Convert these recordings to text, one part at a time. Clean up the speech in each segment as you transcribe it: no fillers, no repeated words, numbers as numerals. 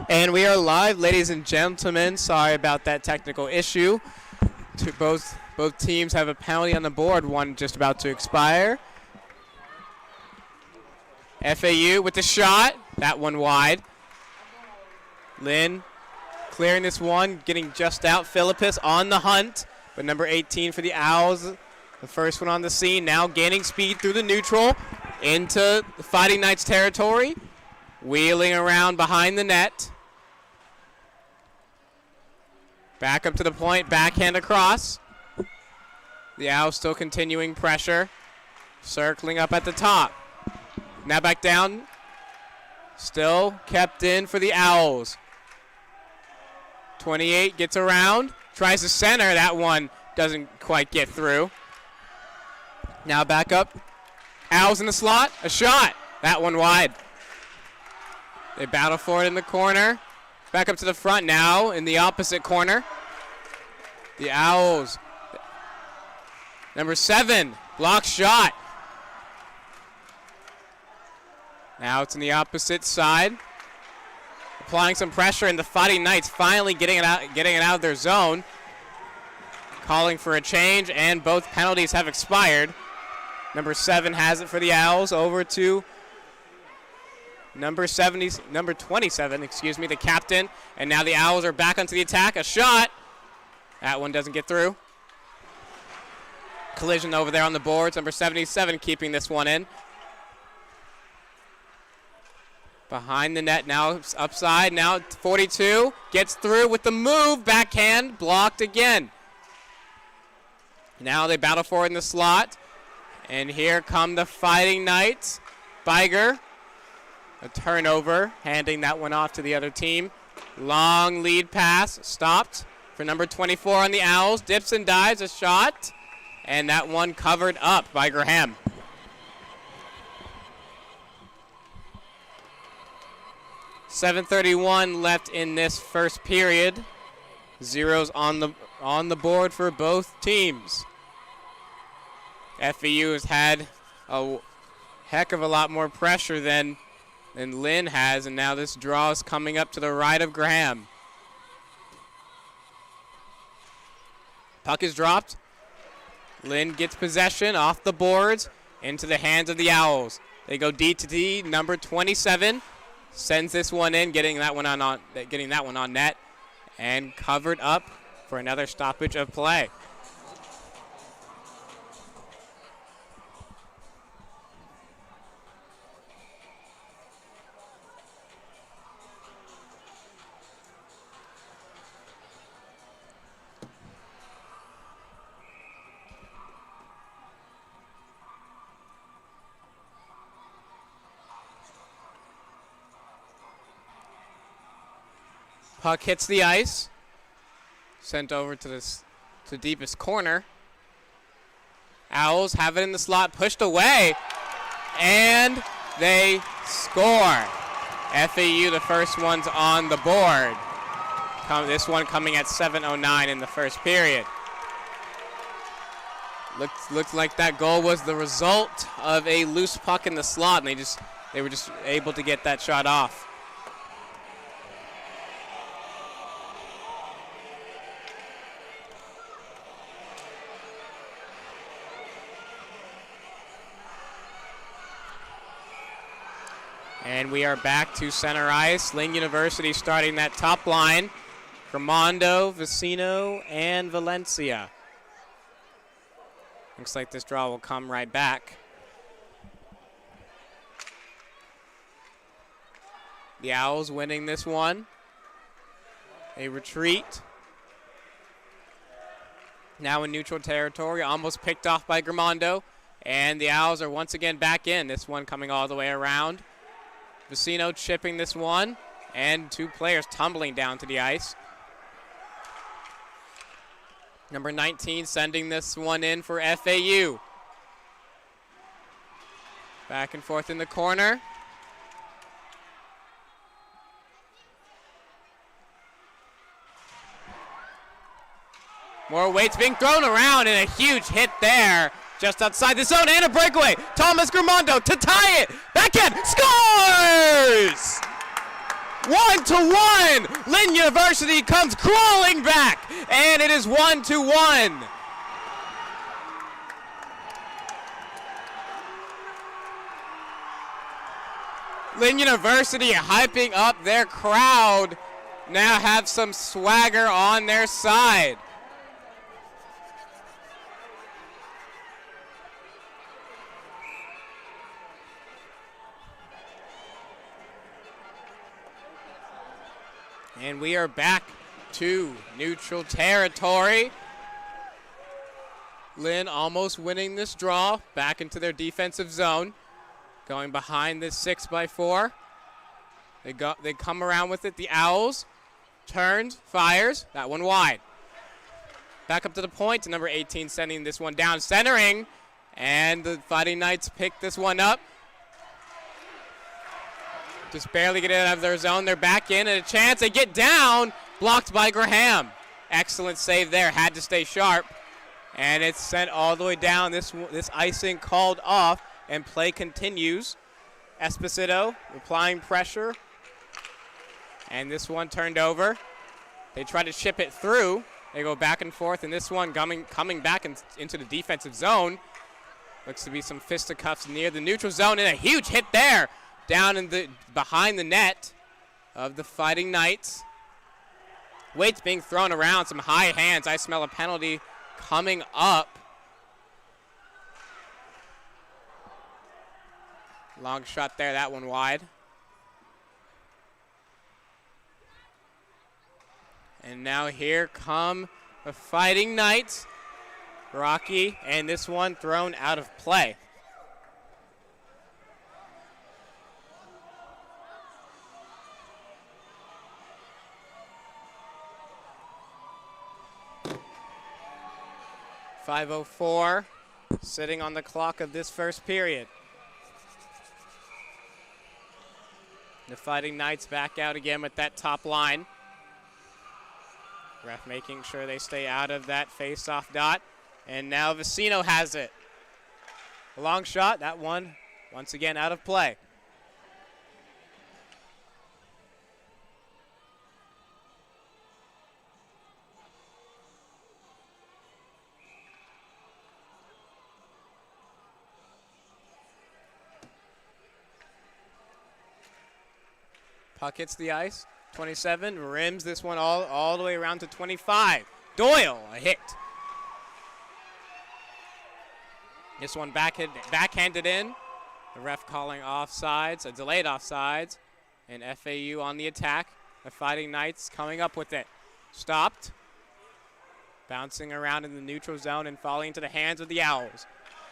And we are live, ladies and gentlemen. Sorry about that technical issue. Both teams have a penalty on the board, one just about to expire. FAU with the shot, that one wide. Lynn clearing this one, getting just out. Philippus on the hunt, but number 18 for the Owls, the first one on the scene, now gaining speed through the neutral into the Fighting Knights territory, wheeling around behind the net. Back up to the point, backhand across. The Owls still continuing pressure, circling up at the top. Now back down, still kept in for the Owls. 28 gets around, tries to center, that one doesn't quite get through. Now back up, Owls in the slot, a shot, that one wide. They battle for it in the corner. Back up to the front now in the opposite corner. The Owls. Number 7, block shot. Now it's in the opposite side. Applying some pressure, and the Fighting Knights finally getting it out of their zone. Calling for a change, and both penalties have expired. Number 7 has it for the Owls, over to number 27, the captain. And now the Owls are back onto the attack. A shot. That one doesn't get through. Collision over there on the boards. Number 77 keeping this one in. Behind the net now, upside. Now 42 gets through with the move. Backhand, blocked again. Now they battle for it in the slot. And here come the Fighting Knights. Biger. A turnover, handing that one off to the other team. Long lead pass, stopped for number 24 on the Owls. Dips and dives, a shot. And that one covered up by Graham. .7:31 left in this first period. Zeros on the board for both teams. FAU has had a heck of a lot more pressure than Lynn has, and now this draw is coming up to the right of Graham. Puck is dropped. Lynn gets possession off the boards into the hands of the Owls. They go D to D. Number 27 sends this one in, getting that one on net, and covered up for another stoppage of play. Puck hits the ice, sent over to the deepest corner. Owls have it in the slot, pushed away, and they score. FAU, the first ones on the board. This one coming at 7:09 in the first period. Looked like that goal was the result of a loose puck in the slot, and they were just able to get that shot off. And we are back to center ice. Lynn University starting that top line. Gramando, Vicino, and Valencia. Looks like this draw will come right back. The Owls winning this one. A retreat. Now in neutral territory, almost picked off by Gramando. And the Owls are once again back in. This one coming all the way around. Vicino chipping this one, and 2 players tumbling down to the ice. Number 19 sending this one in for FAU. Back and forth in the corner. More weights being thrown around, and a huge hit there. Just outside the zone, and a breakaway. Thomas Gramando to tie it. Backhand, scores! 1-1. Lynn University comes crawling back, and it is 1-1. Lynn University hyping up their crowd, now have some swagger on their side. And we are back to neutral territory. Lynn almost winning this draw, back into their defensive zone. Going behind this 6x4. They come around with it. The Owls turns, fires. That one wide. Back up to the point to number 18, sending this one down. Centering. And the Fighting Knights pick this one up. Just barely get it out of their zone. They're back in and a chance. They get down. Blocked by Graham. Excellent save there. Had to stay sharp. And it's sent all the way down. This icing called off. And play continues. Esposito applying pressure. And this one turned over. They try to chip it through. They go back and forth. And this one coming back into the defensive zone. Looks to be some fisticuffs near the neutral zone. And a huge hit there. Down in behind the net of the Fighting Knights. Weights being thrown around. Some high hands. I smell a penalty coming up. Long shot there, that one wide. And now here come the Fighting Knights. Rocky, and this one thrown out of play. .504 sitting on the clock of this first period. The Fighting Knights back out again with that top line. Ref making sure they stay out of that face-off dot. And now Vicino has it. A long shot, that one once again out of play. Puck hits the ice. 27 rims this one all the way around to 25. Doyle, a hit. This one backhanded in. The ref calling offsides, a delayed offsides. And FAU on the attack. The Fighting Knights coming up with it. Stopped. Bouncing around in the neutral zone and falling into the hands of the Owls.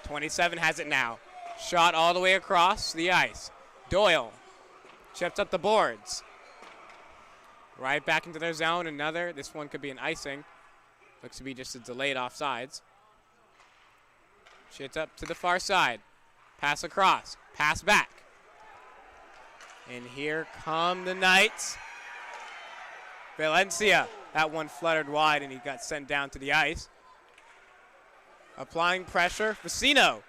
27 has it now. Shot all the way across the ice. Doyle chips up the boards. Right back into their zone. Another. This one could be an icing. Looks to be just a delayed offsides. Shits up to the far side. Pass across. Pass back. And here come the Knights. Valencia. That one fluttered wide and he got sent down to the ice. Applying pressure. Vicino.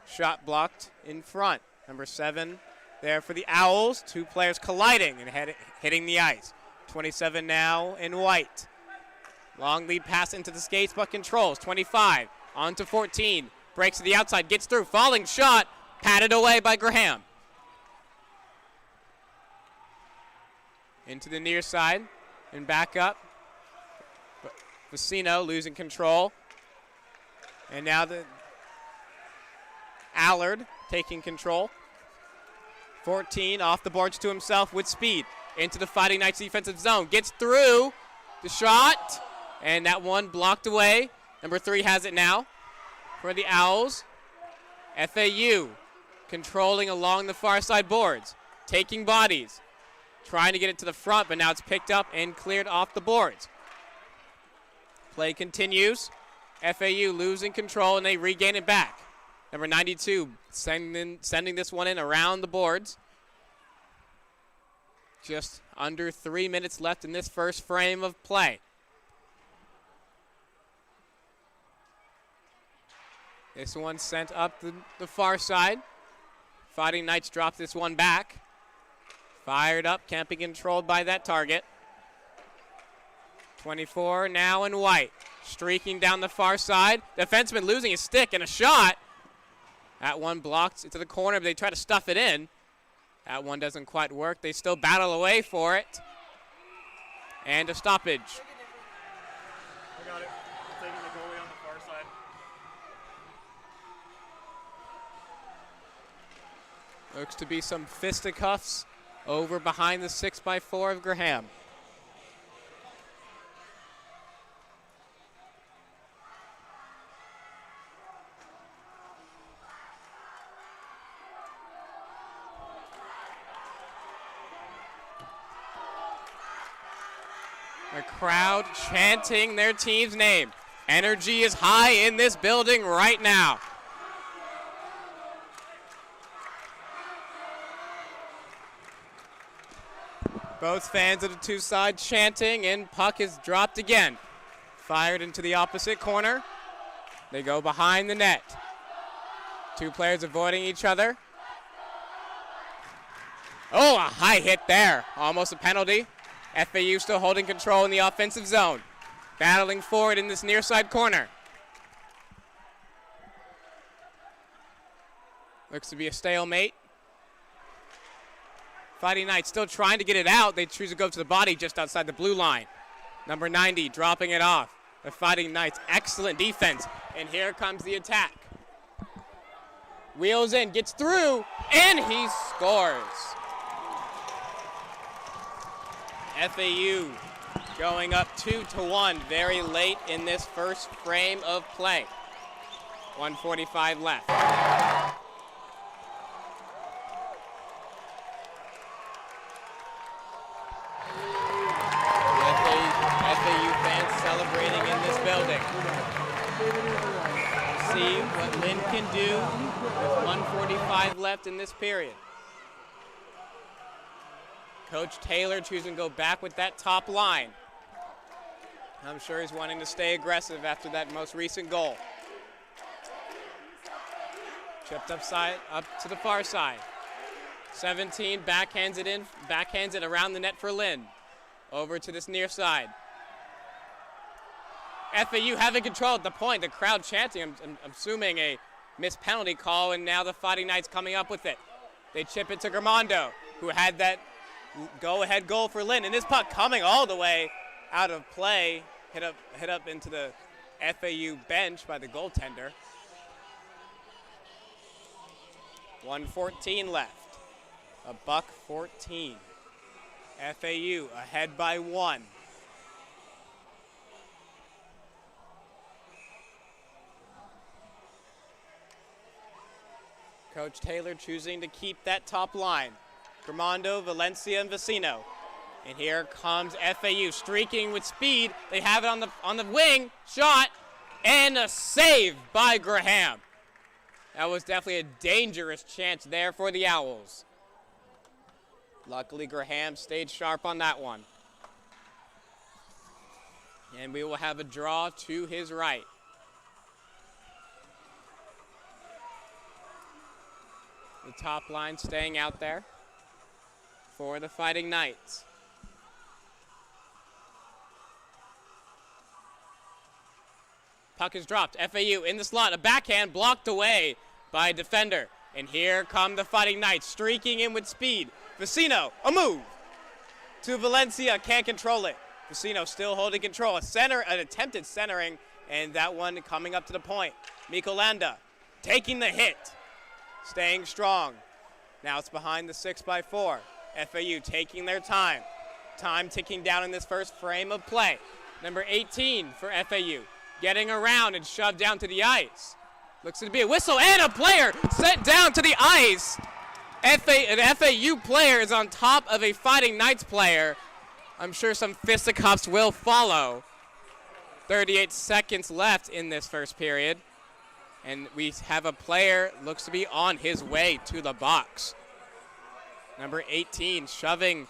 Shot blocked in front. Number 7 there for the Owls. Two players colliding and hitting the ice. 27 now in white. Long lead pass into the skates, but controls. 25 on to 14. Breaks to the outside, gets through. Falling shot, patted away by Graham. Into the near side and back up. Vicino losing control. And now the Allard taking control. 14 off the boards to himself with speed. Into the Fighting Knights defensive zone. Gets through the shot. And that one blocked away. Number 3 has it now for the Owls. FAU controlling along the far side boards. Taking bodies. Trying to get it to the front, but now it's picked up and cleared off the boards. Play continues. FAU losing control and they regain it back. Number 92 sending this one in around the boards. Just under 3 minutes left in this first frame of play. This one sent up the far side. Fighting Knights drop this one back. Fired up, can't be controlled by that target. 24 now in white. Streaking down the far side. Defenseman losing his stick and a shot. That one blocked into the corner, but they try to stuff it in. That one doesn't quite work. They still battle away for it. And a stoppage. I got it. Taking the goalie on the far side. Looks to be some fisticuffs over behind the 6x4 of Graham. The crowd chanting their team's name. Energy is high in this building right now. Both fans of the two sides chanting, and puck is dropped again. Fired into the opposite corner. They go behind the net. Two players avoiding each other. Oh, a high hit there. Almost a penalty. FAU still holding control in the offensive zone. Battling forward in this near side corner. Looks to be a stalemate. Fighting Knights still trying to get it out. They choose to go to the body just outside the blue line. Number 90 dropping it off. The Fighting Knights, excellent defense. And here comes the attack. Wheels in, gets through, and he scores. FAU going up 2-1 very late in this first frame of play. 1:45 left. FAU fans celebrating in this building. See what Lynn can do with 1:45 left in this period. Coach Taylor choosing to go back with that top line. I'm sure he's wanting to stay aggressive after that most recent goal. Chipped up to the far side. 17 backhands it around the net for Lynn. Over to this near side. FAU having control at the point. The crowd chanting, I'm assuming a missed penalty call, and now the Fighting Knights coming up with it. They chip it to Gramando, who had that go-ahead goal for Lynn, and this puck coming all the way out of play, hit up into the FAU bench by the goaltender. 1:14 left. $1:14. FAU ahead by 1. Coach Taylor choosing to keep that top line. Gramando, Valencia, and Vecino. And here comes FAU streaking with speed. They have it on the wing. Shot and a save by Graham. That was definitely a dangerous chance there for the Owls. Luckily, Graham stayed sharp on that one. And we will have a draw to his right. The top line staying out there for the Fighting Knights. Puck is dropped. FAU in the slot. A backhand blocked away by a defender. And here come the Fighting Knights streaking in with speed. Vecino, a move to Valencia, can't control it. Vecino still holding control. An attempted centering, and that one coming up to the point. Mikolanda taking the hit, staying strong. Now it's behind the 6x4. FAU taking their time. Time ticking down in this first frame of play. Number 18 for FAU, getting around and shoved down to the ice. Looks to be a whistle and a player sent down to the ice. An FAU player is on top of a Fighting Knights player. I'm sure some fisticuffs will follow. 38 seconds left in this first period. And we have a player looks to be on his way to the box. Number 18 shoving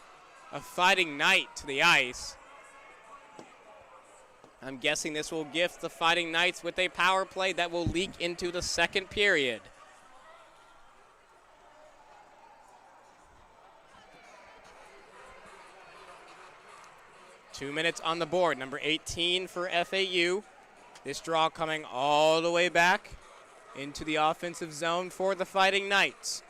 a Fighting Knight to the ice. I'm guessing this will gift the Fighting Knights with a power play that will leak into the second period. 2 minutes on the board. Number 18 for FAU. This draw coming all the way back into the offensive zone for the Fighting Knights.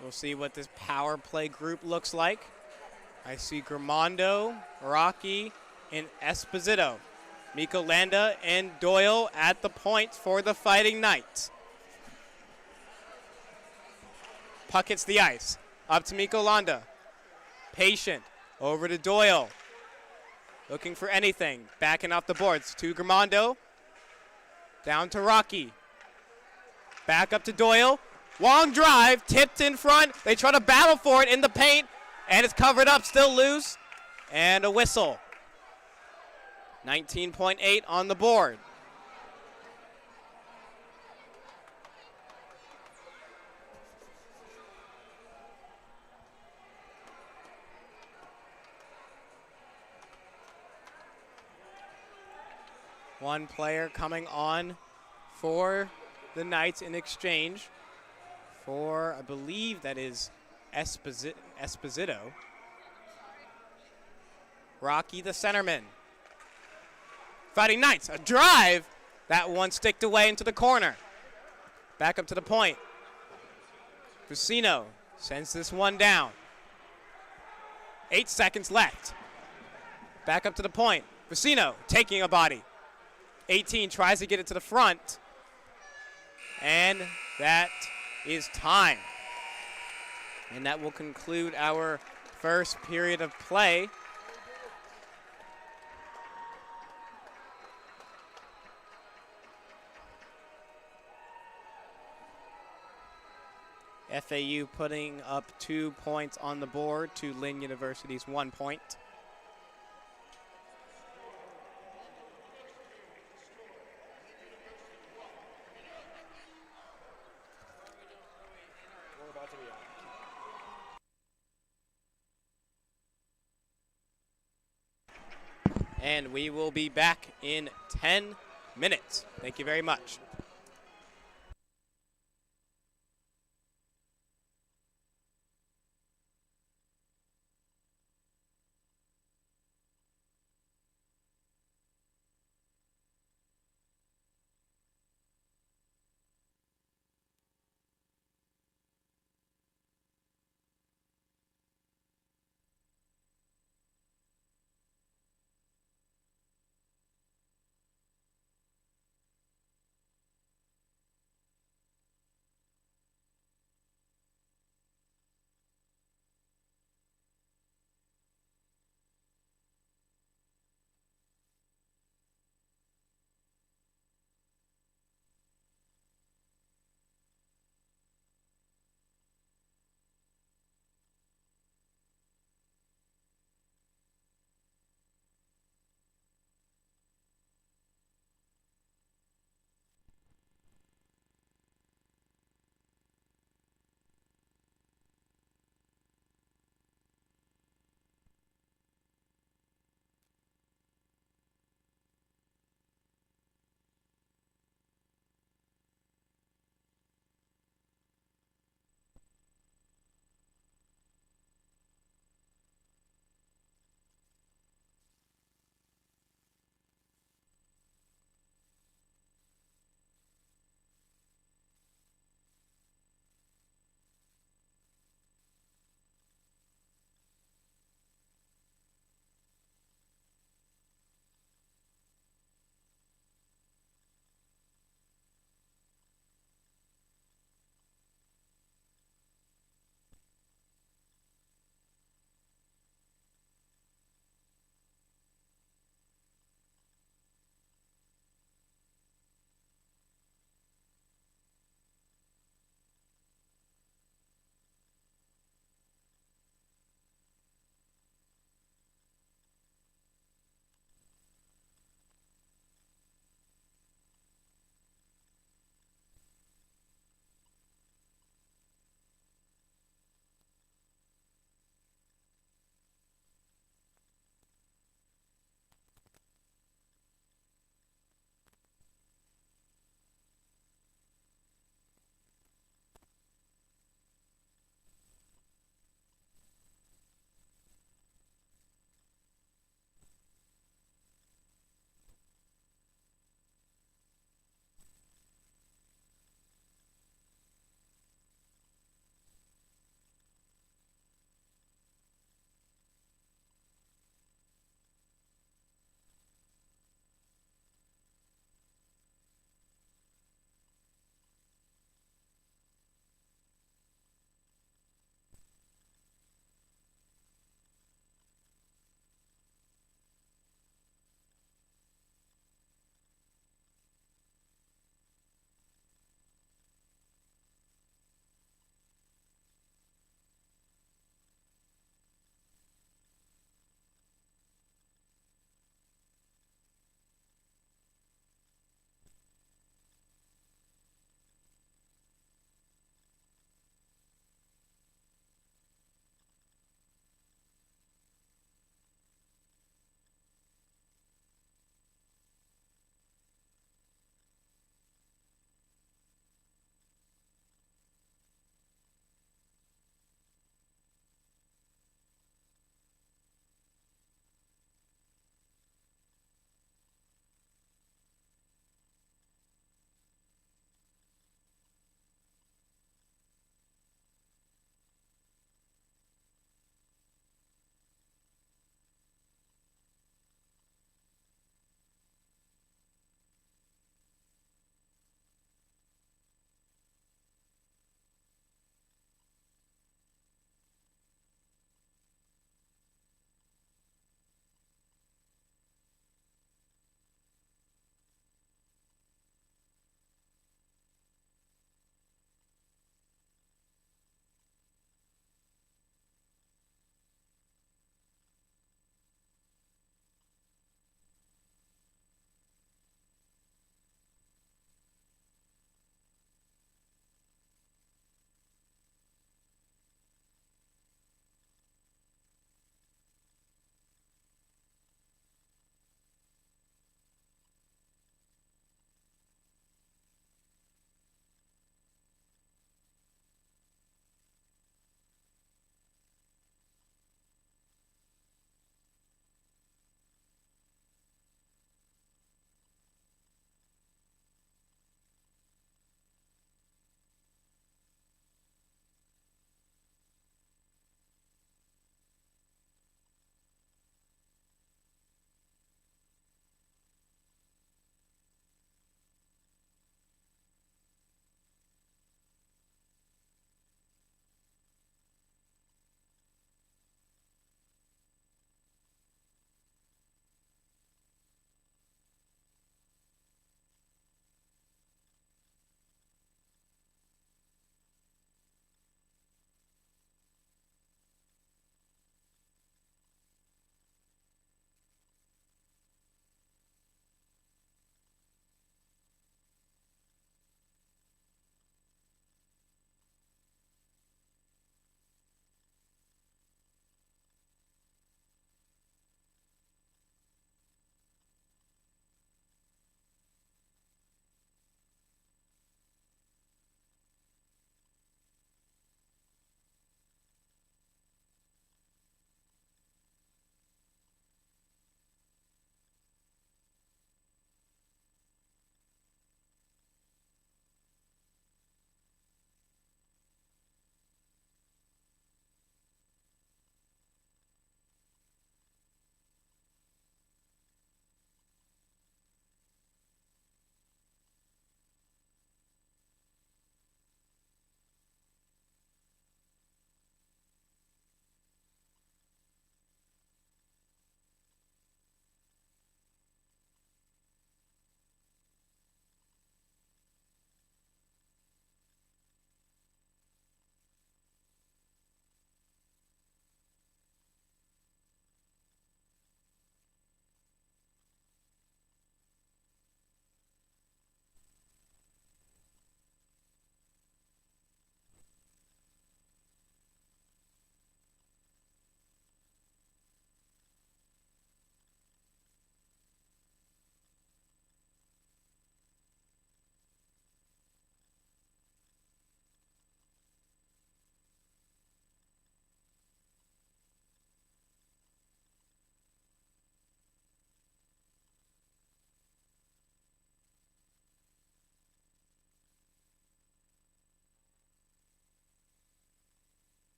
We'll see what this power play group looks like. I see Gramando, Rocky, and Esposito. Miko Landa and Doyle at the point for the Fighting Knights. Puck hits the ice. Up to Miko Landa. Patient. Over to Doyle. Looking for anything. Backing off the boards to Gramando. Down to Rocky. Back up to Doyle. Long drive. Tipped in front. They try to battle for it in the paint. And it's covered up. Still loose. And a whistle. 19.8 on the board. One player coming on for the Knights in exchange for, I believe that is Esposito. Rocky, the centerman. Fighting Knights, a drive. That one sticked away into the corner. Back up to the point. Fusino sends this one down. 8 seconds left. Back up to the point. Fusino taking a body. 18 tries to get it to the front. And that is time. And that will conclude our first period of play. FAU putting up 2 points on the board to Lynn University's 1 point. And we will be back in 10 minutes. Thank you very much.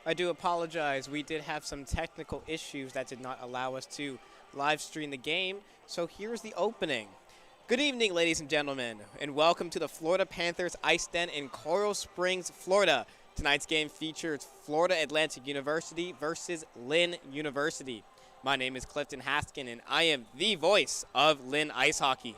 I do apologize. We did have some technical issues that did not allow us to live stream the game. So here's the opening. Good evening, ladies and gentlemen, and welcome to the Florida Panthers Ice Den in Coral Springs, Florida. Tonight's game features Florida Atlantic University versus Lynn University. My name is Clifton Haskin, and I am the voice of Lynn Ice Hockey.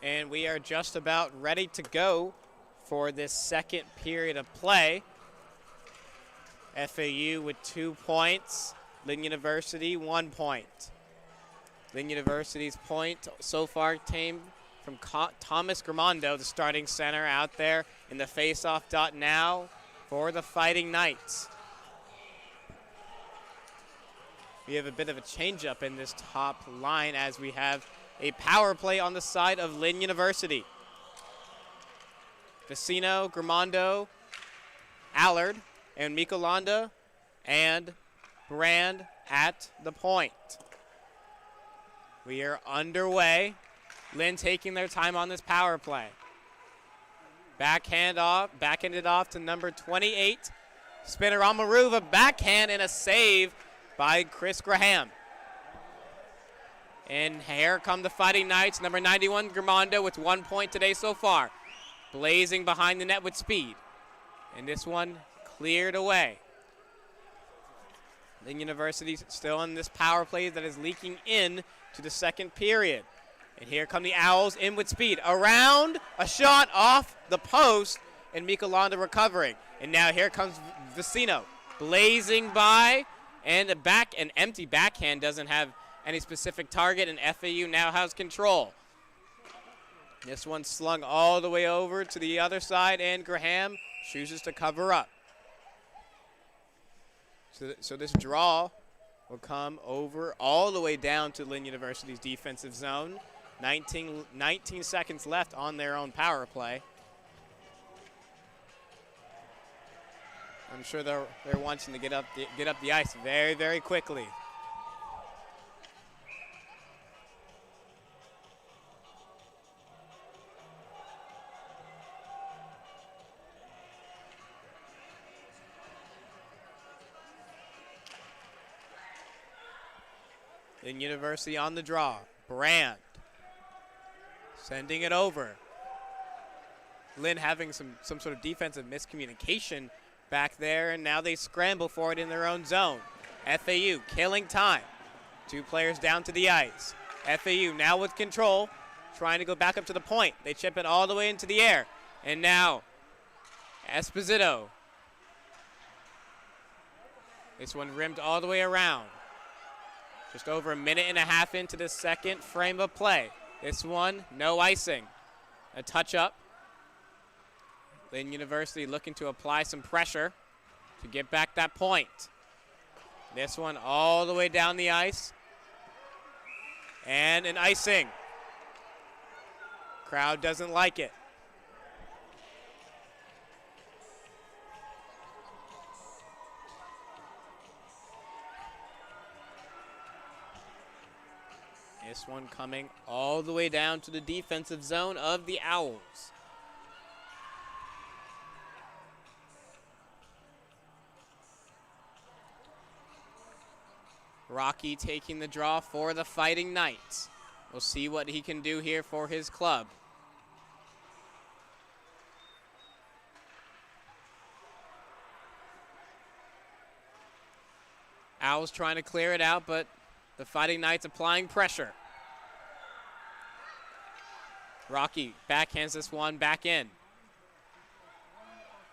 And we are just about ready to go for this second period of play. FAU with 2 points, Lynn University 1 point. Lynn University's point so far came from Thomas Grimando, the starting center out there in the face-off dot now for the Fighting Knights. We have a bit of a change-up in this top line as we have a power play on the side of Lynn University. Vicino, Grimando, Allard, and Michelanda, and Brand at the point. We are underway. Lynn taking their time on this power play. Backhanded off to number 28. Spinorama Ruva, backhand and a save by Chris Graham. And here come the Fighting Knights. Number 91, Grimando, with 1 point today so far. Blazing behind the net with speed. And this one cleared away. Lynn University still in this power play that is leaking in to the second period. And here come the Owls in with speed. Around, a shot off the post, and Michelanda recovering. And now here comes Vicino, blazing by, and an empty backhand doesn't have any specific target, and FAU now has control. This one slung all the way over to the other side, and Graham chooses to cover up. So this draw will come over all the way down to Lynn University's defensive zone. 19 seconds left on their own power play. I'm sure they're wanting to get up the ice very, very quickly. Lynn University on the draw. Brand sending it over. Lynn having some sort of defensive miscommunication back there, and now they scramble for it in their own zone. FAU killing time. 2 players down to the ice. FAU now with control, trying to go back up to the point. They chip it all the way into the air. And now, Esposito. This one rimmed all the way around. Just over a minute and a half into the second frame of play. This one, no icing. A touch up. Lynn University looking to apply some pressure to get back that point. This one all the way down the ice. And an icing. Crowd doesn't like it. This one coming all the way down to the defensive zone of the Owls. Rocky taking the draw for the Fighting Knights. We'll see what he can do here for his club. Owls trying to clear it out, but the Fighting Knights applying pressure. Rocky backhands this one back in.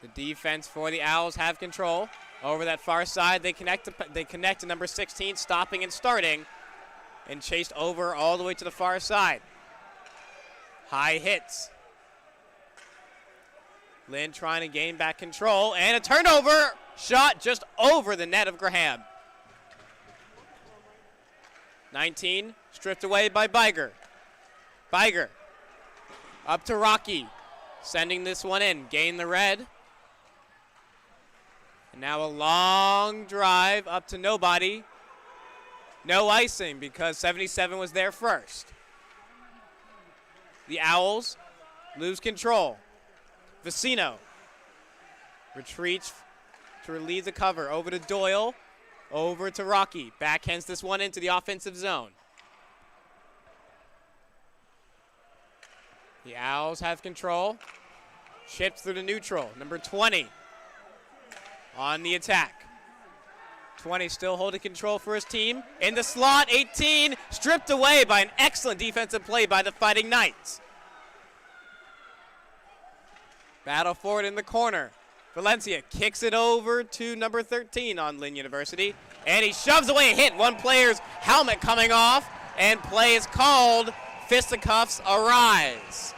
The defense for the Owls have control. Over that far side, they connect to number 16, stopping and starting, and chased over all the way to the far side. High hits. Lynn trying to gain back control, and a turnover shot just over the net of Graham. 19, stripped away by Biger. Biger up to Rocky, sending this one in, gain the red. And now a long drive up to nobody. No icing because 77 was there first. The Owls lose control. Vicino retreats to relieve the cover. Over to Doyle. Over to Rocky. Backhands this one into the offensive zone. The Owls have control. Chipped through the neutral. Number 20 on the attack. 20 still holding control for his team. In the slot, 18 stripped away by an excellent defensive play by the Fighting Knights. Battle for it in the corner. Valencia kicks it over to number 13 on Lynn University. And he shoves away a hit. One player's helmet coming off. And play is called. Fisticuffs arise.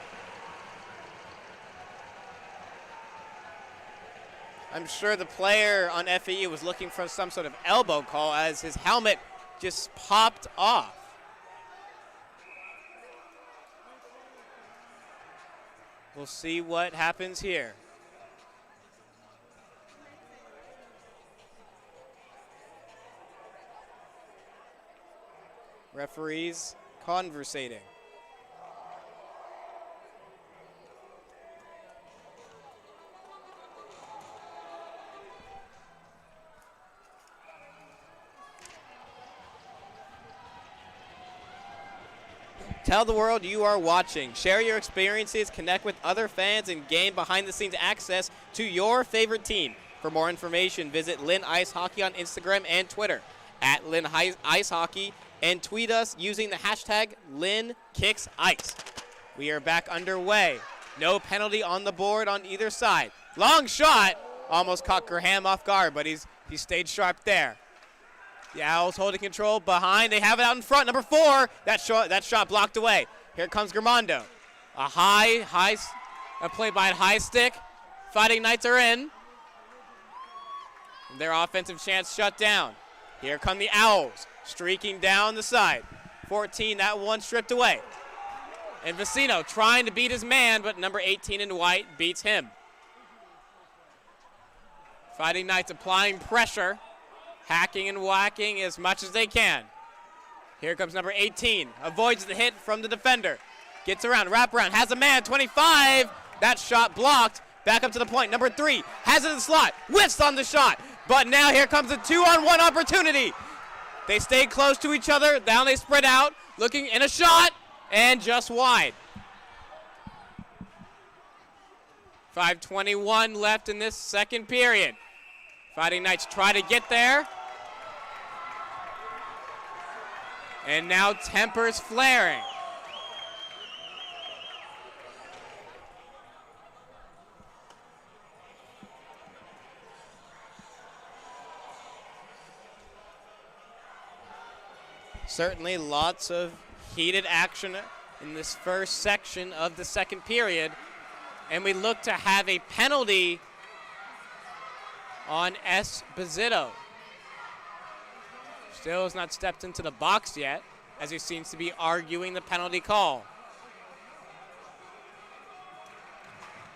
I'm sure the player on FAU was looking for some sort of elbow call as his helmet just popped off. We'll see what happens here. Referees conversating. Tell the world you are watching. Share your experiences, connect with other fans, and gain behind-the-scenes access to your favorite team. For more information, visit Lynn Ice Hockey on Instagram and Twitter, at Lynn Ice Hockey, and tweet us using the hashtag LynnKicksIce. We are back underway. No penalty on the board on either side. Long shot. Almost caught Graham off guard, but he stayed sharp there. The Owls holding control behind. They have it out in front. Number 4. That shot blocked away. Here comes Germondo. A play by a high stick. Fighting Knights are in. Their offensive chance shut down. Here come the Owls streaking down the side. 14, that one stripped away. And Vicino trying to beat his man, but number 18 in white beats him. Fighting Knights applying pressure. Hacking and whacking as much as they can. Here comes number 18. Avoids the hit from the defender. Gets around, wrap around, has a man, 25. That shot blocked. Back up to the point. Number 3 has it in the slot. Whiffs on the shot. But now here comes a 2-on-1 opportunity. They stayed close to each other. Now they spread out, looking in a shot, and just wide. 5:21 left in this second period. Fighting Knights try to get there. And now tempers flaring. Certainly lots of heated action in this first section of the second period. And we look to have a penalty on Esposito. Still has not stepped into the box yet, as he seems to be arguing the penalty call.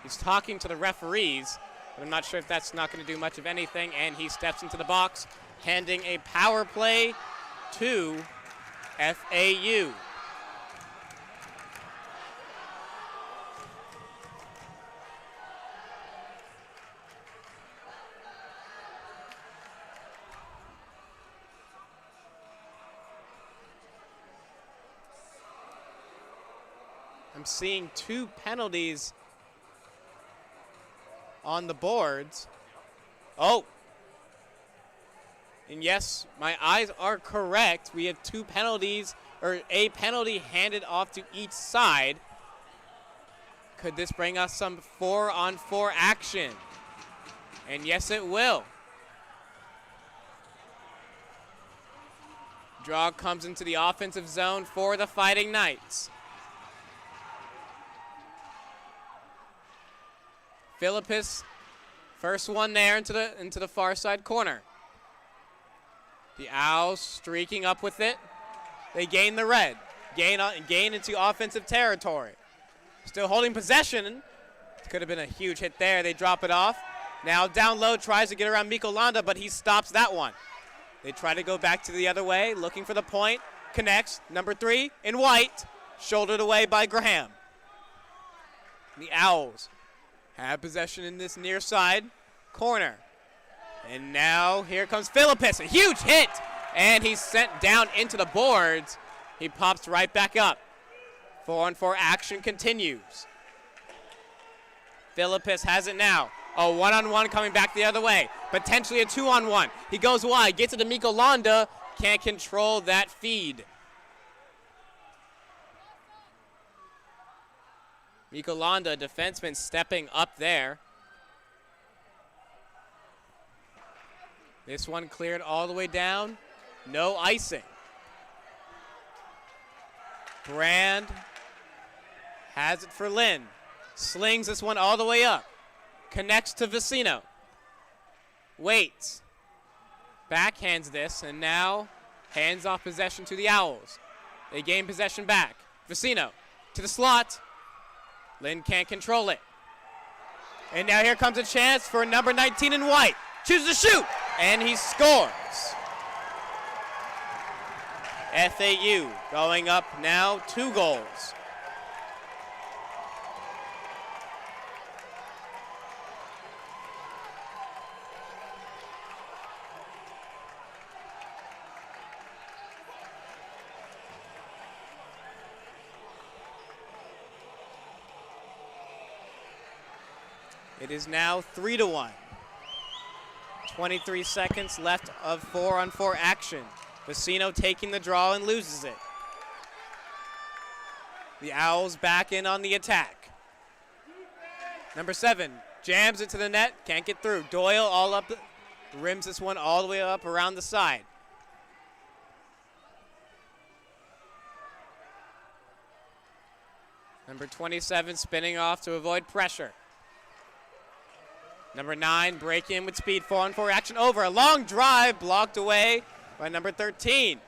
He's talking to the referees, but I'm not sure if that's not going to do much of anything, and he steps into the box, handing a power play to FAU. I'm seeing 2 penalties on the boards. Oh. And yes, my eyes are correct. We have 2 penalties, or a penalty handed off to each side. Could this bring us some 4-on-4 action? And yes, it will. Draw comes into the offensive zone for the Fighting Knights. Philippus, first one there into the far side corner. The Owls streaking up with it. They gain the red. Gain into offensive territory. Still holding possession. Could have been a huge hit there. They drop it off. Now down low, tries to get around Miko Landa, but he stops that one. They try to go back to the other way, looking for the point. Connects. Number 3 in white. Shouldered away by Graham. The Owls have possession in this near side corner. And now here comes Philippus, a huge hit, and he's sent down into the boards. He pops right back up. 4-on-4 action continues. Philippus has it now. A 1-on-1 coming back the other way. Potentially a 2-on-1. He goes wide, gets it to Miko Landa, can't control that feed. Miko Landa, defenseman, stepping up there. This one cleared all the way down. No icing. Brand has it for Lynn. Slings this one all the way up. Connects to Vicino. Waits. Backhands this, and now hands off possession to the Owls. They gain possession back. Vicino to the slot. Lynn can't control it. And now here comes a chance for number 19 in white. Chooses to shoot, and he scores. FAU going up now 2 goals. It is now 3-1. 23 seconds left of 4-on-4 action. Vicino taking the draw and loses it. The Owls back in on the attack. Number 7 jams it to the net, can't get through. Doyle all up, rims this one all the way up around the side. Number 27 spinning off to avoid pressure. Number 9 break in with speed, 4-on-4 action over. A long drive blocked away by number 13.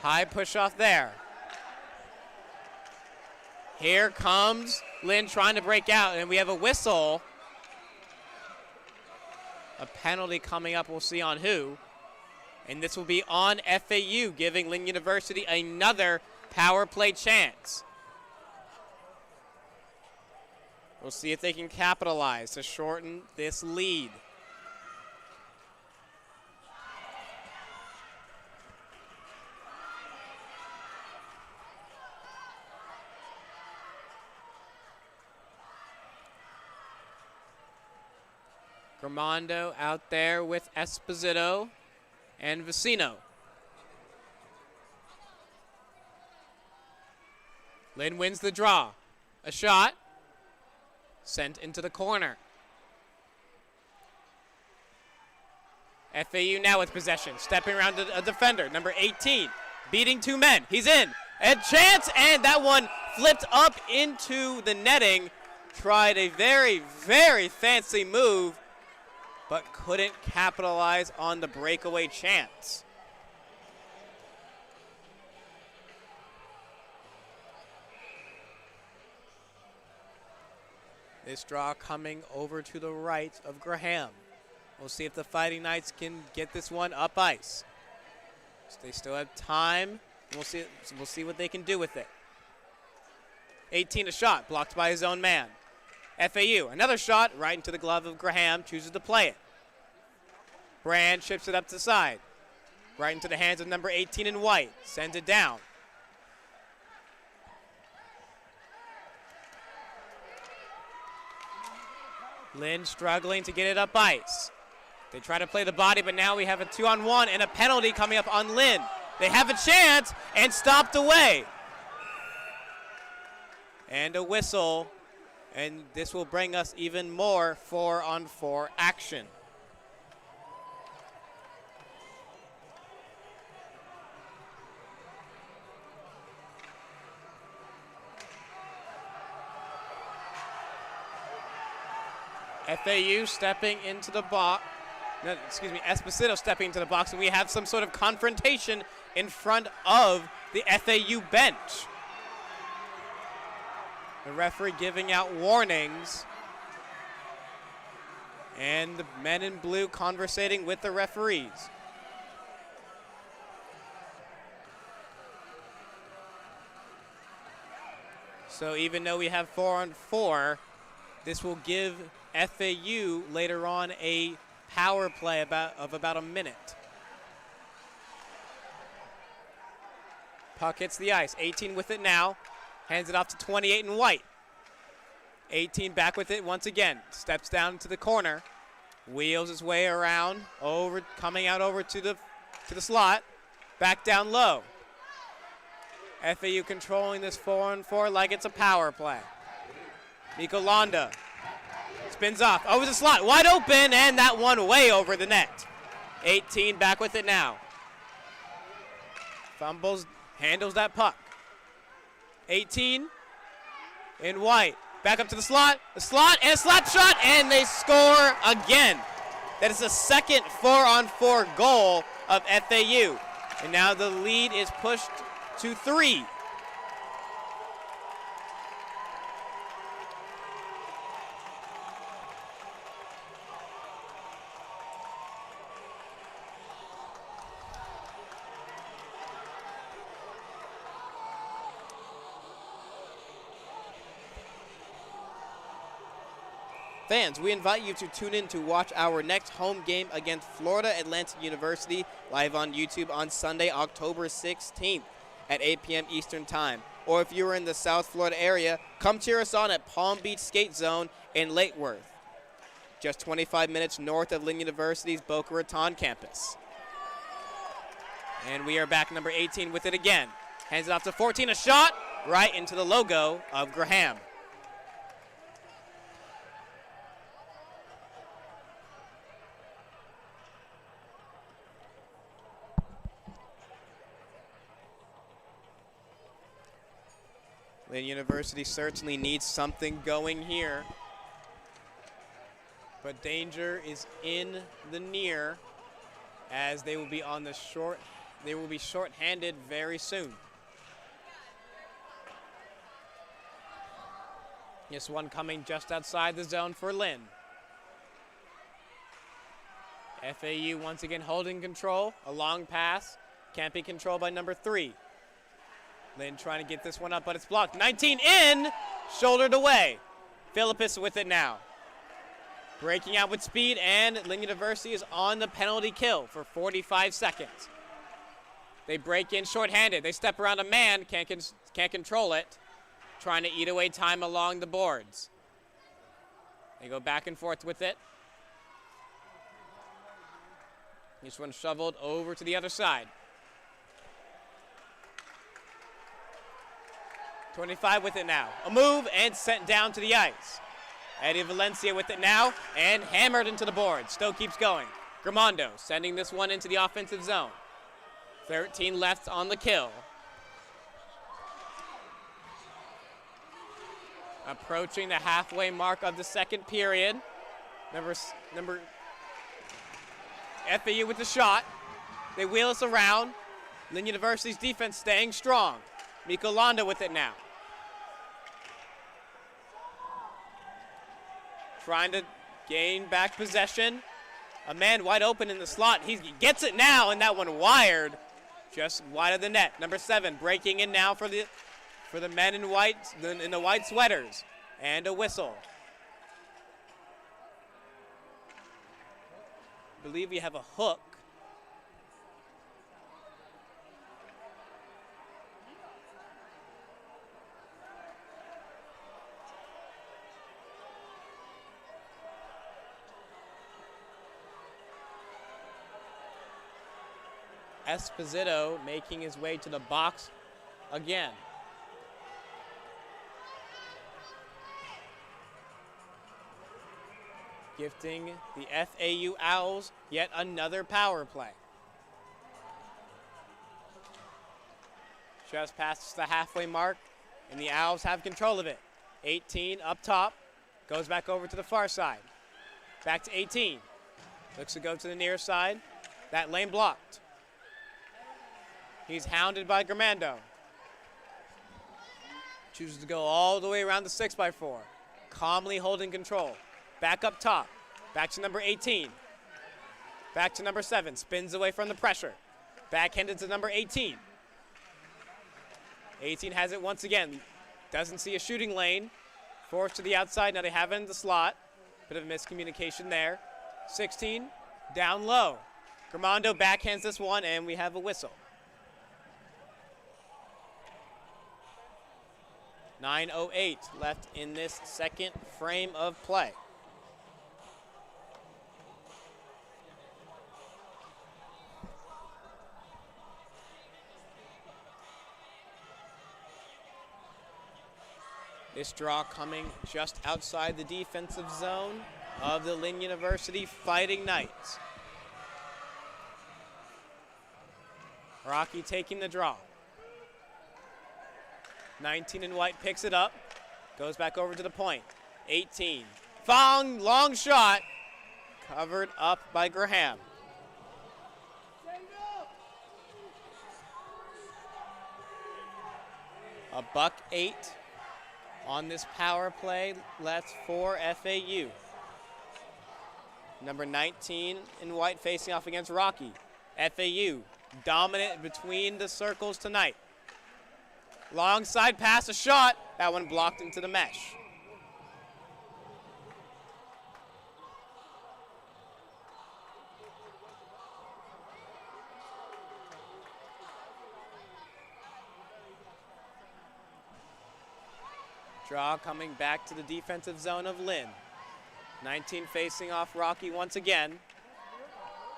High push off there. Here comes Lynn trying to break out, and we have a whistle. A penalty coming up, we'll see on who. And this will be on FAU, giving Lynn University another power play chance. We'll see if they can capitalize to shorten this lead. Gramando out there with Esposito and Vicino. Lynn wins the draw. A shot sent into the corner. FAU now with possession, stepping around a defender, number 18, beating two men. He's in. A chance, and that one flipped up into the netting. Tried a very, very fancy move, but couldn't capitalize on the breakaway chance. This draw coming over to the right of Graham. We'll see if the Fighting Knights can get this one up ice. So they still have time. We'll see what they can do with it. 18 a shot, blocked by his own man. FAU, another shot right into the glove of Graham, chooses to play it. Brand chips it up to the side. Right into the hands of number 18 in white, sends it down. Lynn struggling to get it up ice. They try to play the body, but now we have a 2-on-1 and a penalty coming up on Lynn. They have a chance and stopped away. And a whistle, and this will bring us even more 4-on-4 action. FAU stepping into the box. No, excuse me, Esposito stepping into the box, and we have some sort of confrontation in front of the FAU bench. The referee giving out warnings, and the men in blue conversating with the referees. So even though we have 4-on-4, this will give FAU later on a power play of about a minute. Puck hits the ice. 18 with it now. Hands it off to 28 in white. 18 back with it once again. Steps down to the corner. Wheels his way around. Coming out over to the slot. Back down low. FAU controlling this 4-on-4 like it's a power play. Nico Londa spins off over the slot, wide open, and that one way over the net. 18 back with it now. Fumbles, handles that puck. 18 in white, back up to the slot, and a slap shot, and they score again. That is the second 4-on-4 goal of FAU. And now the lead is pushed to 3. Fans, we invite you to tune in to watch our next home game against Florida Atlantic University live on YouTube on Sunday, October 16th at 8 p.m. Eastern Time. Or if you're in the South Florida area, come cheer us on at Palm Beach Skate Zone in Lake Worth, just 25 minutes north of Lynn University's Boca Raton campus. And we are back, number 18 with it again. Hands it off to 14, a shot right into the logo of Graham. Lynn University certainly needs something going here. But danger is in the near, as they will be on the short-handed very soon. This one coming just outside the zone for Lynn. FAU once again holding control. A long pass. Can't be controlled by number 3. Lynn trying to get this one up, but it's blocked. 19 in, shouldered away. Philippus with it now. Breaking out with speed, and Lynn University is on the penalty kill for 45 seconds. They break in shorthanded. They step around a man, can't control it, trying to eat away time along the boards. They go back and forth with it. This one shoveled over to the other side. 25 with it now. A move and sent down to the ice. Eddie Valencia with it now and hammered into the board. Still keeps going. Gramando sending this one into the offensive zone. 13 left on the kill. Approaching the halfway mark of the second period. Number FAU with the shot. They wheel us around. Lynn University's defense staying strong. Miko Londa with it now. Trying to gain back possession. A man wide open in the slot. He gets it now, and that one wired just wide of the net. Number 7 breaking in now for the men in white, in the white sweaters. And a whistle. I believe we have a hook. Esposito making his way to the box again. Gifting the FAU Owls yet another power play. Just passes the halfway mark, and the Owls have control of it. 18 up top, goes back over to the far side. Back to 18. Looks to go to the near side. That lane blocked. He's hounded by Gramando. Chooses to go all the way around the 6x4. Calmly holding control. Back up top. Back to number 18. Back to number 7. Spins away from the pressure. Backhanded to number 18. 18 has it once again. Doesn't see a shooting lane. Forced to the outside. Now they have it in the slot. Bit of miscommunication there. 16 down low. Gramando backhands this one, and we have a whistle. 9:08 left in this second frame of play. This draw coming just outside the defensive zone of the Lynn University Fighting Knights. Rocky taking the draw. 19 in white picks it up, goes back over to the point. 18, Fong, long shot, covered up by Graham. A $1.08 on this power play left for FAU. Number 19 in white facing off against Rocky. FAU dominant between the circles tonight. Long side pass, a shot. That one blocked into the mesh. Draw coming back to the defensive zone of Lynn. 19 facing off Rocky once again.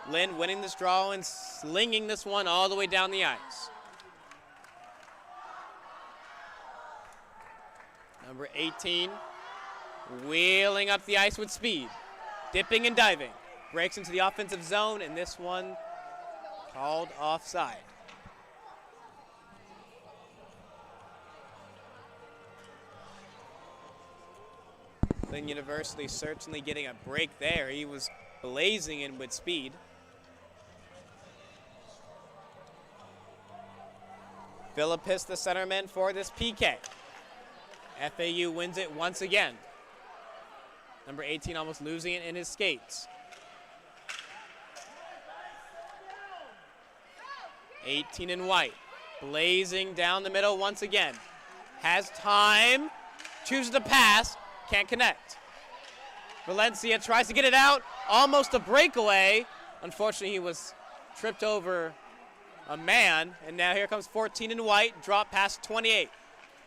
Lynn winning this draw and slinging this one all the way down the ice. Number 18, wheeling up the ice with speed, dipping and diving. Breaks into the offensive zone, and this one called offside. Lynn University certainly getting a break there. He was blazing in with speed. Philippus, the centerman for this PK. FAU wins it once again. Number 18 almost losing it in his skates. 18 in white, blazing down the middle once again. Has time, chooses to pass, can't connect. Valencia tries to get it out, almost a breakaway. Unfortunately, he was tripped over a man, and now here comes 14 in white, drop past 28.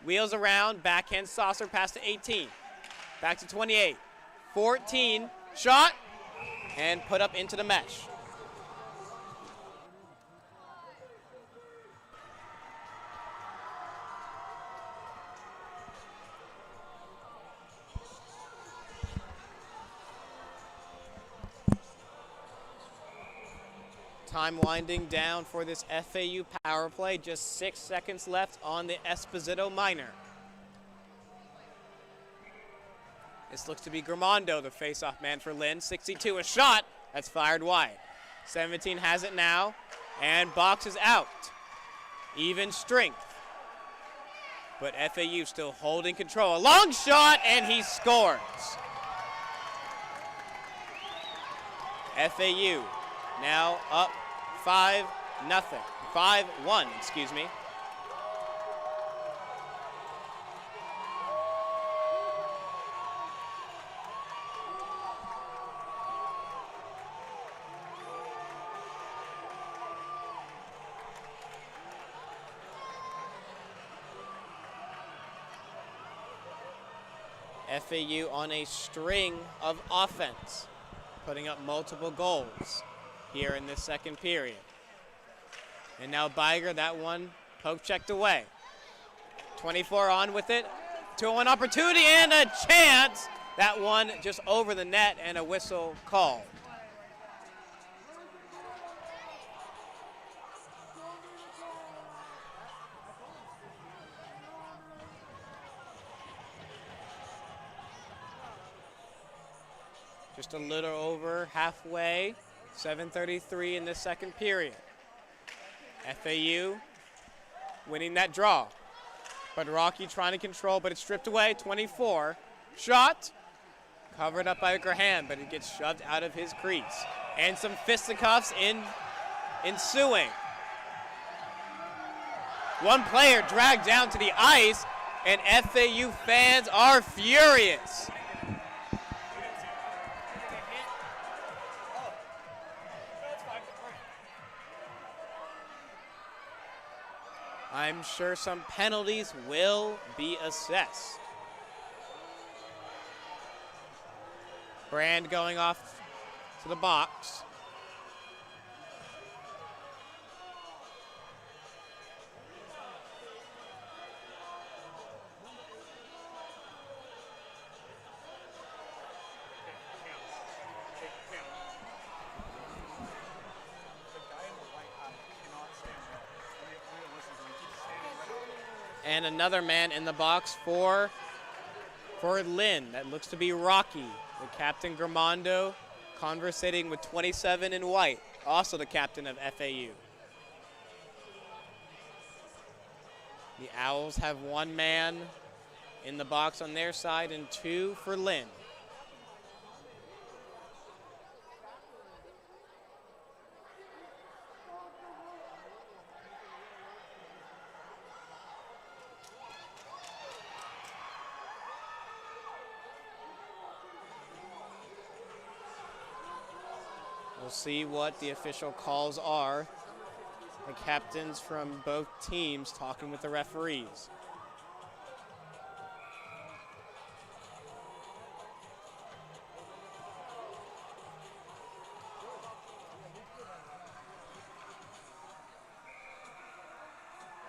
Wheels around, backhand saucer pass to 18. Back to 28. 14, shot, and put up into the mesh. Time winding down for this FAU power play. Just 6 seconds left on the Esposito minor. This looks to be Gramando, the face-off man for Lynn. 62, a shot. That's fired wide. 17 has it now, and boxes out. Even strength. But FAU still holding control. A long shot, and he scores. FAU now up 5-0. 5-1, excuse me. FAU on a string of offense, putting up multiple goals here in this second period. And now Biger, that one poke checked away. 24 on with it. 2-1 opportunity and a chance. That one just over the net and a whistle call. Just a little over halfway, 7:33 in the second period. FAU winning that draw. But Rocky trying to control, but it's stripped away, 24. Shot, covered up by Graham, but it gets shoved out of his crease. And some fisticuffs ensuing. One player dragged down to the ice, and FAU fans are furious. I'm sure some penalties will be assessed. Brand going off to the box. And another man in the box for Lynn. That looks to be Rocky, the captain Gramando, conversating with 27 in white, also the captain of FAU. The Owls have one man in the box on their side and two for Lynn. We'll see what the official calls are. The captains from both teams talking with the referees.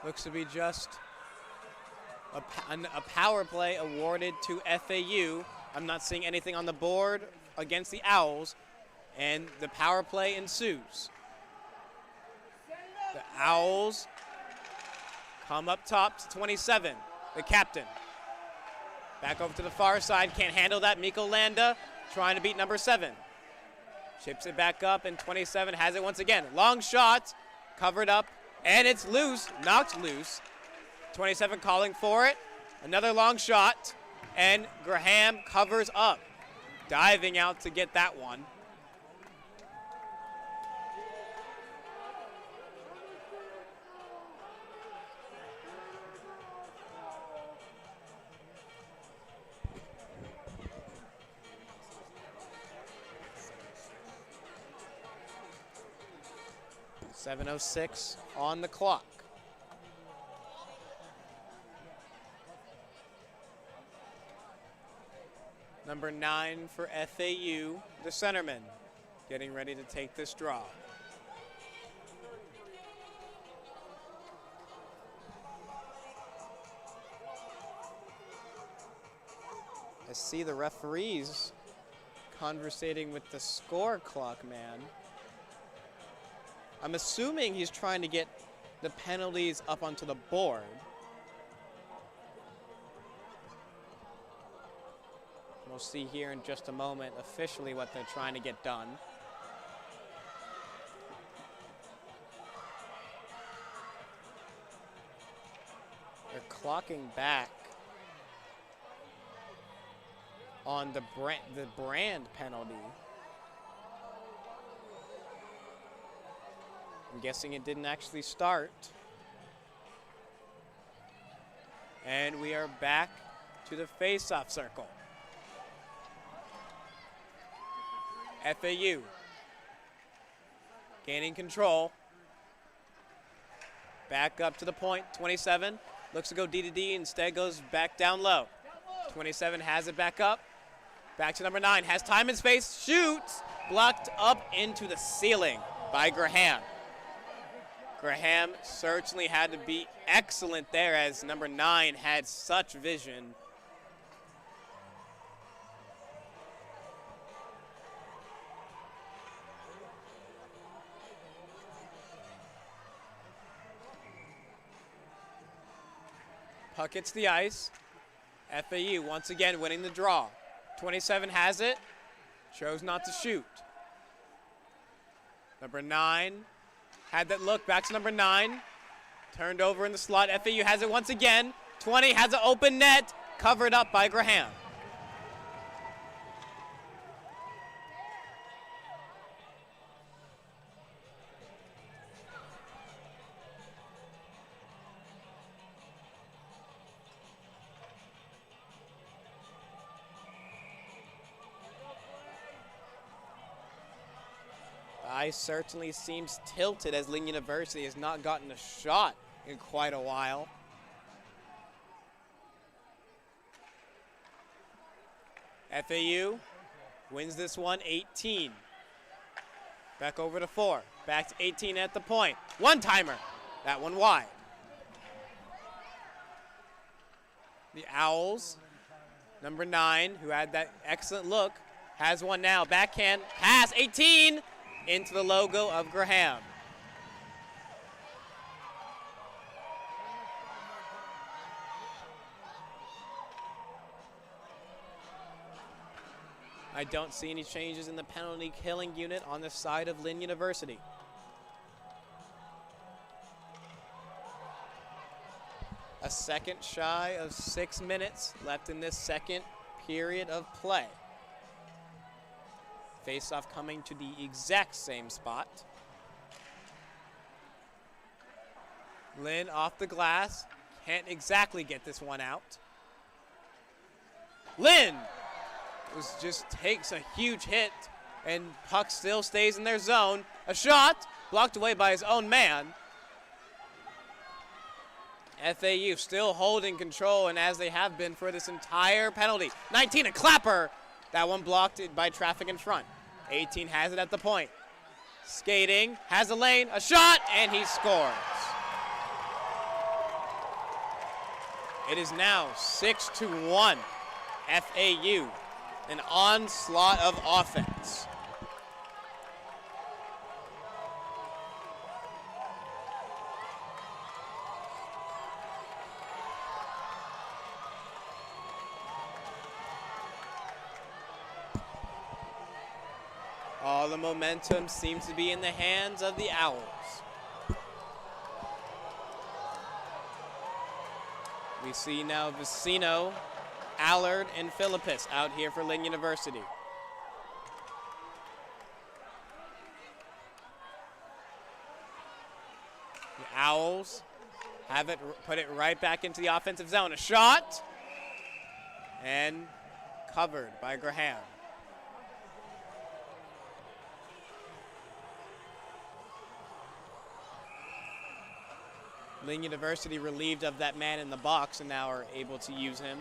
Looks to be just a power play awarded to FAU. I'm not seeing anything on the board against the Owls. And the power play ensues. The Owls come up top to 27, the captain. Back over to the far side, can't handle that. Miko Landa trying to beat number 7. Chips it back up, and 27 has it once again. Long shot, covered up, and it's loose, knocked loose. 27 calling for it. Another long shot, and Graham covers up, diving out to get that one. .706 on the clock. Number 9 for FAU, the centerman, getting ready to take this draw. I see the referees conversating with the score clock man. I'm assuming he's trying to get the penalties up onto the board. We'll see here in just a moment officially what they're trying to get done. They're clocking back on the brand penalty. I'm guessing it didn't actually start. And we are back to the face-off circle. FAU gaining control. Back up to the point, 27. Looks to go D to D, instead goes back down low. 27 has it back up. Back to number 9, has time and space, shoots. Blocked up into the ceiling by Graham. Graham certainly had to be excellent there as number 9 had such vision. Puck hits the ice. FAU once again winning the draw. 27 has it, chose not to shoot. Number 9 had that look, back to number 9. Turned over in the slot, FAU has it once again. 20 has an open net, covered up by Graham. Ice certainly seems tilted as Lynn University has not gotten a shot in quite a while. FAU wins this one 18. Back over to 4. Back to 18 at the point. One-timer. That one wide. The Owls, number 9, who had that excellent look, has one now. Backhand pass, 18. Into the logo of Graham. I don't see any changes in the penalty killing unit on the side of Lynn University. A second shy of 6 minutes left in this second period of play. Face-off coming to the exact same spot. Lynn off the glass. Can't exactly get this one out. Lynn just takes a huge hit, and puck still stays in their zone. A shot blocked away by his own man. FAU still holding control, and as they have been for this entire penalty. 19, a clapper. That one blocked by traffic in front. 18 has it at the point. Skating, has a lane, a shot, and he scores. It is now 6-1 FAU, an onslaught of offense. All the momentum seems to be in the hands of the Owls. We see now Vicino, Allard, and Philippus out here for Lynn University. The Owls have it, put it right back into the offensive zone. A shot, and covered by Graham. Lynn University relieved of that man in the box and now are able to use him.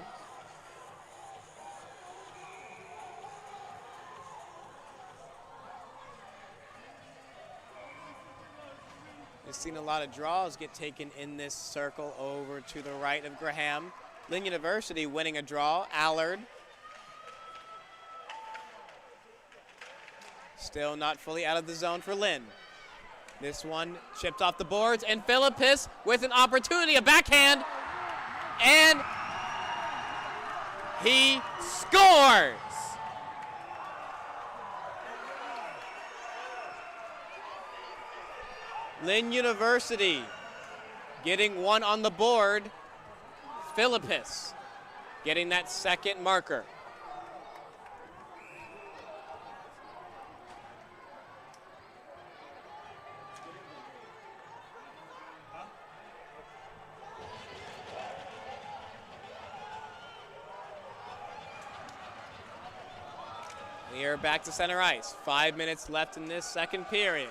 We've seen a lot of draws get taken in this circle over to the right of Graham. Lynn University winning a draw. Allard. Still not fully out of the zone for Lynn. This one chipped off the boards, and Philippus with an opportunity, a backhand, and he scores! Lynn University getting one on the board. Philippus getting that second marker. We are back to center ice. 5 minutes left in this second period.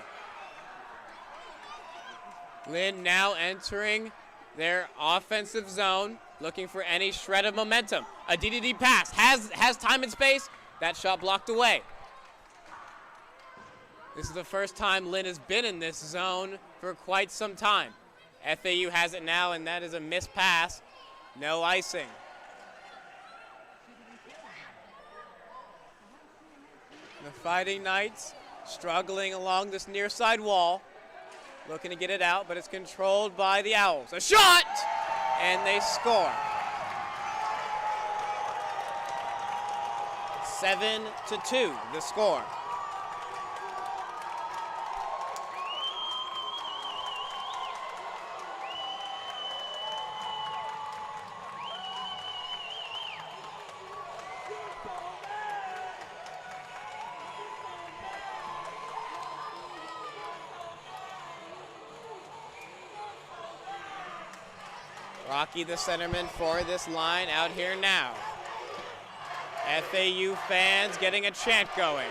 Lynn now entering their offensive zone, looking for any shred of momentum. A DDD pass, has time and space. That shot blocked away. This is the first time Lynn has been in this zone for quite some time. FAU has it now, and that is a missed pass. No icing. The Fighting Knights struggling along this near side wall, looking to get it out, but it's controlled by the Owls. A shot, and they score. 7-2, the score. Rocky, the centerman for this line, out here now. FAU fans getting a chant going.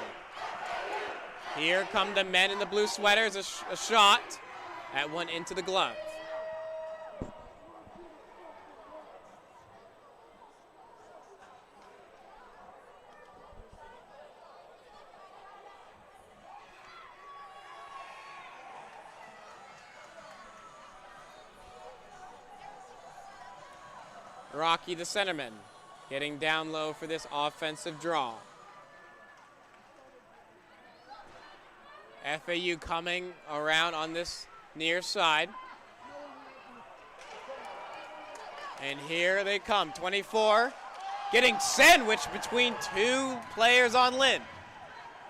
Here come the men in the blue sweaters, a shot. That one into the glove. Rocky, the centerman, getting down low for this offensive draw. FAU coming around on this near side. And here they come, 24, getting sandwiched between two players on Lynn.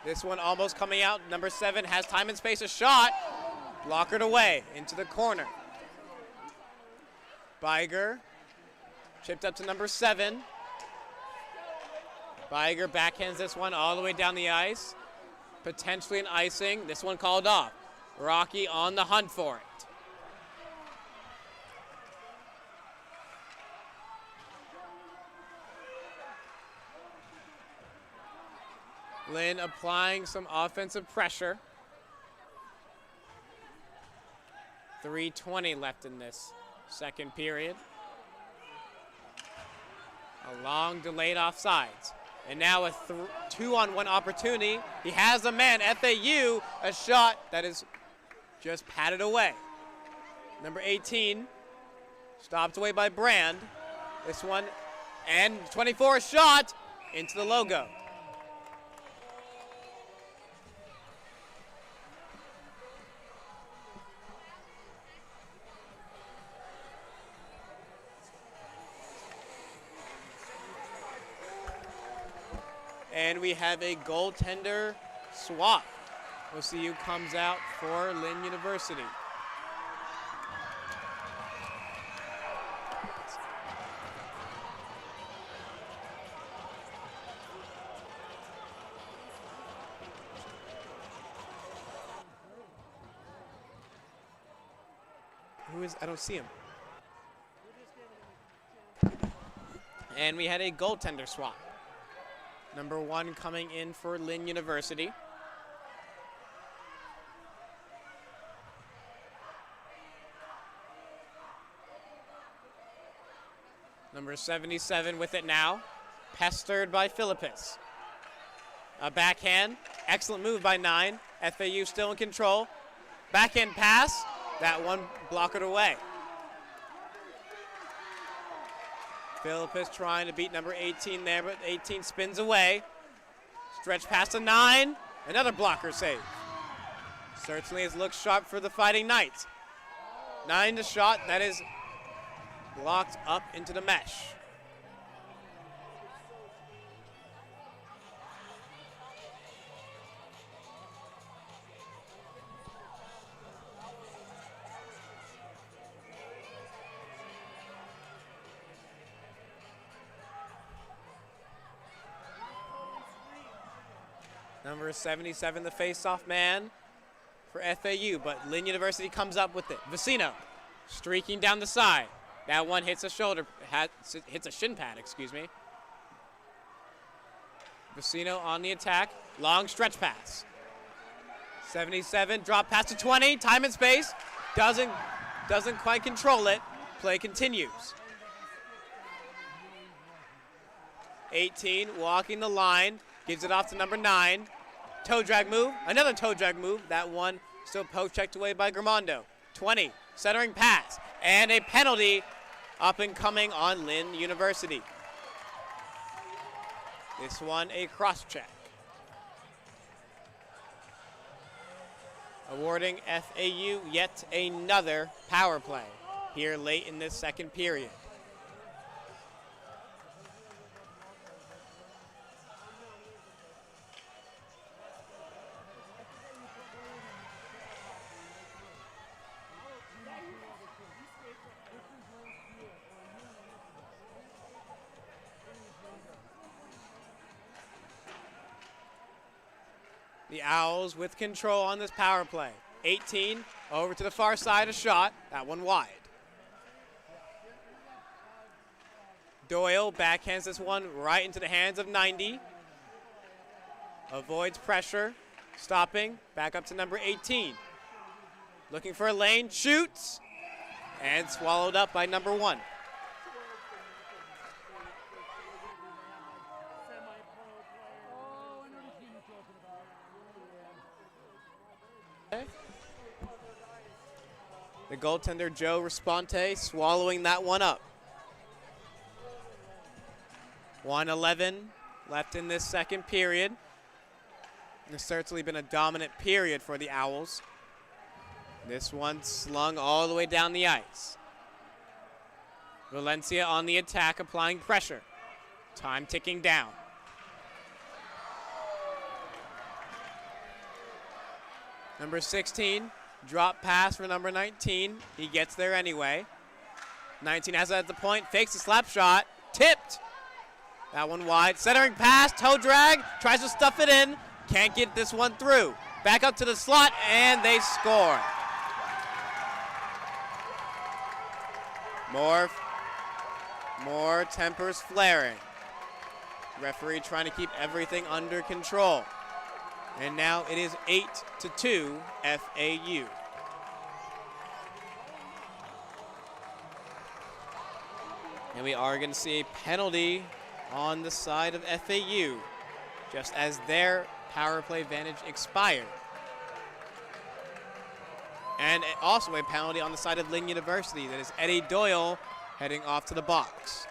This one almost coming out. Number 7 has time and space, a shot. Blockered away into the corner. Biger chipped up to number 7. Biger backhands this one all the way down the ice. Potentially an icing. This one called off. Rocky on the hunt for it. Lynn applying some offensive pressure. 3:20 left in this second period. A long delayed offsides. And now a 2-on-1 opportunity. He has a man, FAU, a shot that is just patted away. Number 18, stopped away by Brand. This one, and 24, shot into the logo. And we have a goaltender swap. OCU comes out for Lynn University. Who is, I don't see him. And we had a goaltender swap. Number 1 coming in for Lynn University. Number 77 with it now, pestered by Philippus. A backhand, excellent move by 9. FAU still in control. Backhand pass, that one blocked away. Philippus trying to beat number 18 there, but 18 spins away. Stretch past to 9, another blocker save. Certainly has looked sharp for the Fighting Knights. 9 to shot, that is blocked up into the mesh. Number 77, the face-off man for FAU, but Lynn University comes up with it. Vicino streaking down the side. That one hits a shoulder, hits a shin pad, excuse me. Vicino on the attack, long stretch pass. 77, drop pass to 20, time and space, doesn't quite control it. Play continues. 18, walking the line, gives it off to number 9. Toe drag move, another toe drag move. That one still post checked away by Gramando. 20, centering pass, and a penalty up and coming on Lynn University. This one a cross check. Awarding FAU yet another power play here late in this second period. The Owls with control on this power play. 18, over to the far side, a shot. That one wide. Doyle backhands this one right into the hands of 90. Avoids pressure, stopping, back up to number 18. Looking for a lane, shoots, and swallowed up by number 1. The goaltender, Joe Responte, swallowing that one up. 1:11 left in this second period. It's certainly been a dominant period for the Owls. This one slung all the way down the ice. Valencia on the attack, applying pressure. Time ticking down. Number 16. Drop pass for number 19. He gets there anyway. 19 has it at the point, fakes a slap shot, tipped. That one wide, centering pass, toe drag, tries to stuff it in, can't get this one through. Back up to the slot, and they score. More tempers flaring. Referee trying to keep everything under control. And now it is 8-2 FAU. And we are going to see a penalty on the side of FAU, just as their power play advantage expired. And also a penalty on the side of Lynn University. That is Eddie Doyle heading off to the box.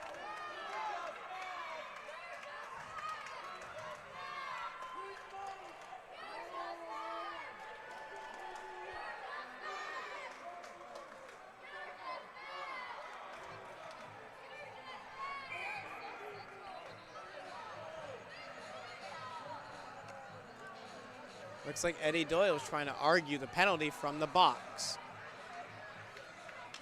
Looks like Eddie Doyle is trying to argue the penalty from the box.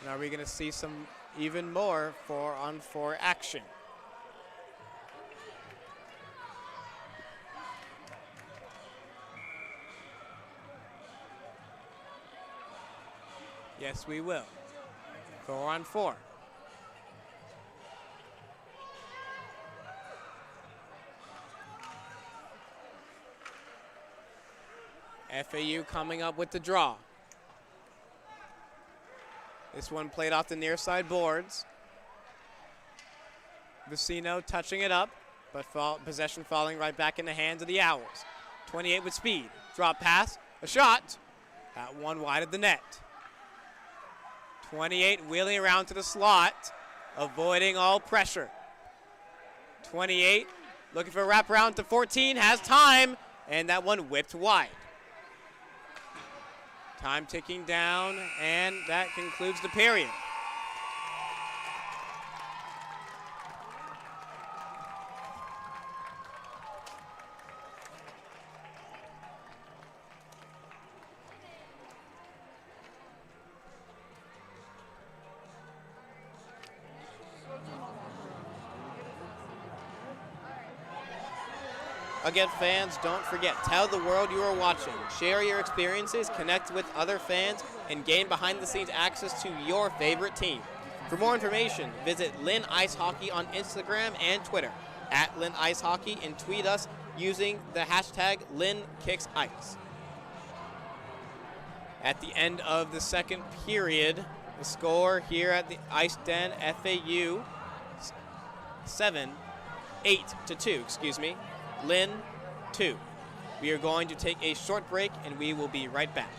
And are we going to see some even more 4-on-4 action? Yes, we will. 4-on-4. FAU coming up with the draw. This one played off the near side boards. Vicino touching it up, but possession falling right back in the hands of the Owls. 28 with speed. Drop pass, a shot. That one wide of the net. 28 wheeling around to the slot, avoiding all pressure. 28 looking for a wraparound to 14, has time, and that one whipped wide. Time ticking down, and that concludes the period. Again, fans, don't forget, tell the world you are watching. Share your experiences, connect with other fans, and gain behind-the-scenes access to your favorite team. For more information, visit Lynn Ice Hockey on Instagram and Twitter, @Lynn Ice Hockey, and tweet us using the hashtag LynnKicksIce. At the end of the second period, the score here at the Ice Den, FAU, 8-2, Lynn 2. We are going to take a short break, and we will be right back.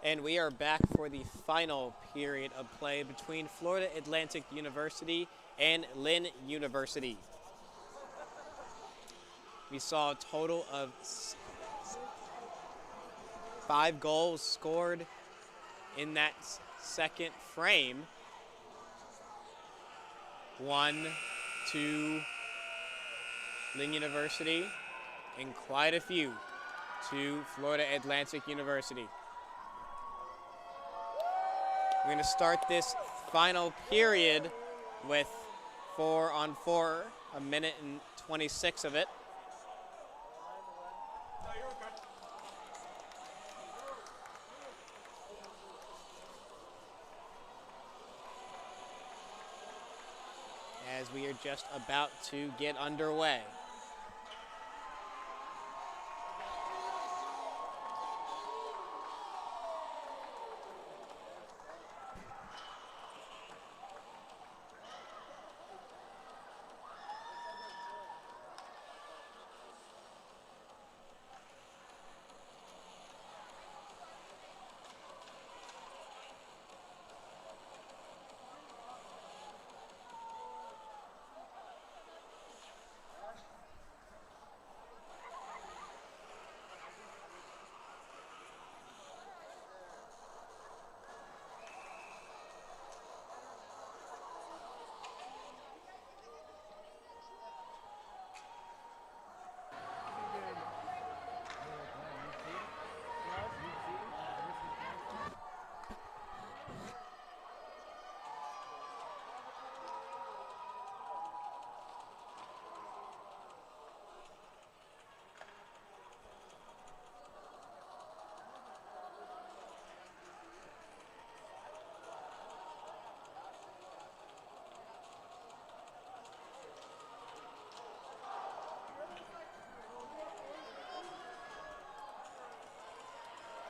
And we are back for the final period of play between Florida Atlantic University and Lynn University. We saw a total of 5 goals scored in that second frame. 1 to Lynn University, and quite a few to Florida Atlantic University. We're going to start this final period with 4-on-4, a minute and 26 of it. As we are just about to get underway.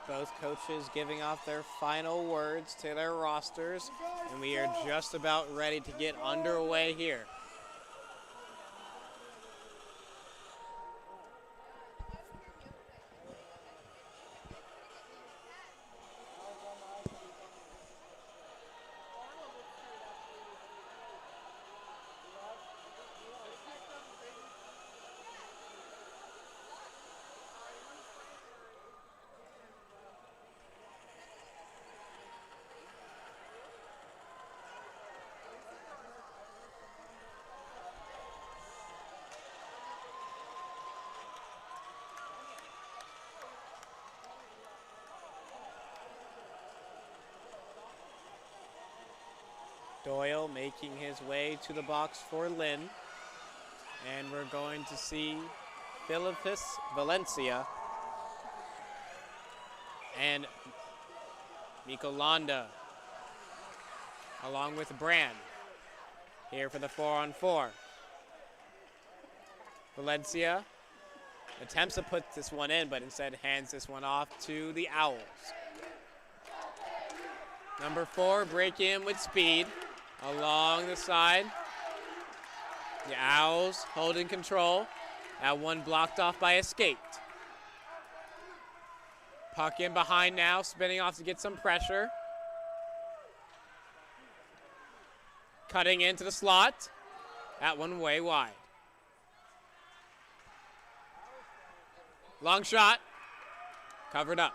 Both coaches giving off their final words to their rosters, and we are just about ready to get underway here. Doyle making his way to the box for Lynn. And we're going to see Philippus Valencia and Mikolanda along with Brand here for the 4-on-4. Valencia attempts to put this one in, but instead hands this one off to the Owls. Number 4, break in with speed along the side. The Owls holding control. That one blocked off by Escaped. Puck in behind now, spinning off to get some pressure. Cutting into the slot. That one way wide. Long shot. Covered up.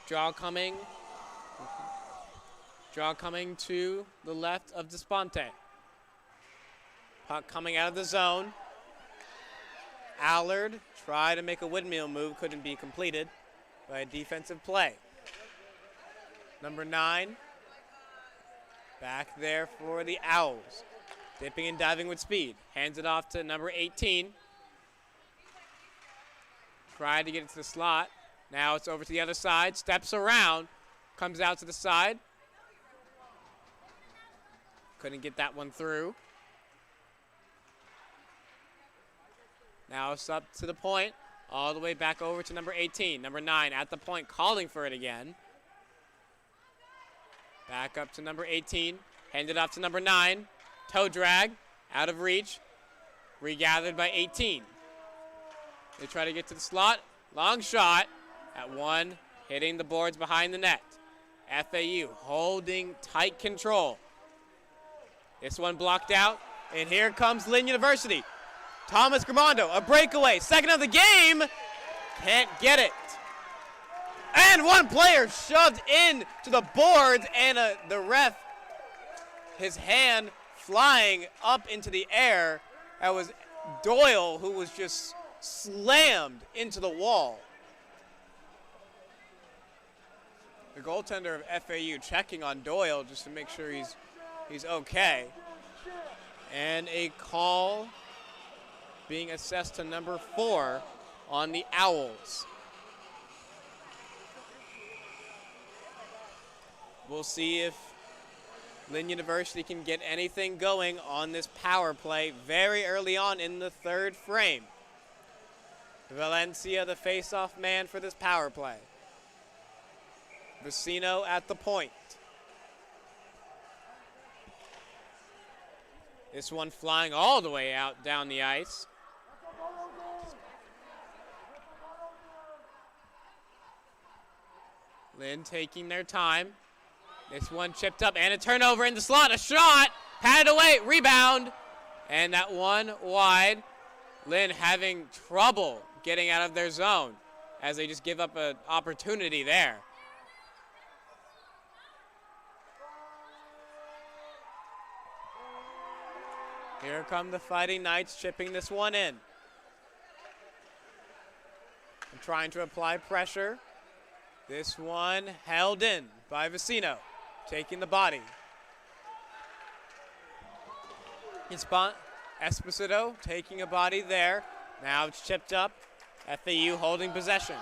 Draw coming to the left of Desponte. Puck coming out of the zone. Allard tried to make a windmill move, couldn't be completed by a defensive play. Number 9, back there for the Owls. Dipping and diving with speed. Hands it off to number 18. Tried to get it to the slot. Now it's over to the other side, steps around, comes out to the side. Couldn't get that one through. Now it's up to the point. All the way back over to number 18. Number 9 at the point, calling for it again. Back up to number 18. Handed off to number 9. Toe drag, out of reach. Regathered by 18. They try to get to the slot. Long shot at 1, hitting the boards behind the net. FAU holding tight control. This one blocked out, and here comes Lynn University. Thomas Gramando, a breakaway, second of the game, can't get it. And one player shoved in to the boards, and the ref, his hand flying up into the air. That was Doyle, who was just slammed into the wall. The goaltender of FAU checking on Doyle just to make sure he's okay. And a call being assessed to number 4 on the Owls. We'll see if Lynn University can get anything going on this power play very early on in the 3rd frame. Valencia, the face-off man for this power play. Vecino at the point. This one flying all the way out down the ice. Lynn taking their time. This one chipped up and a turnover in the slot. A shot, patted away, rebound. And that one wide. Lynn having trouble getting out of their zone as they just give up an opportunity there. Here come the Fighting Knights chipping this one in. And trying to apply pressure. This one held in by Vecino, taking the body. Esposito taking a body there. Now it's chipped up. FAU holding possession.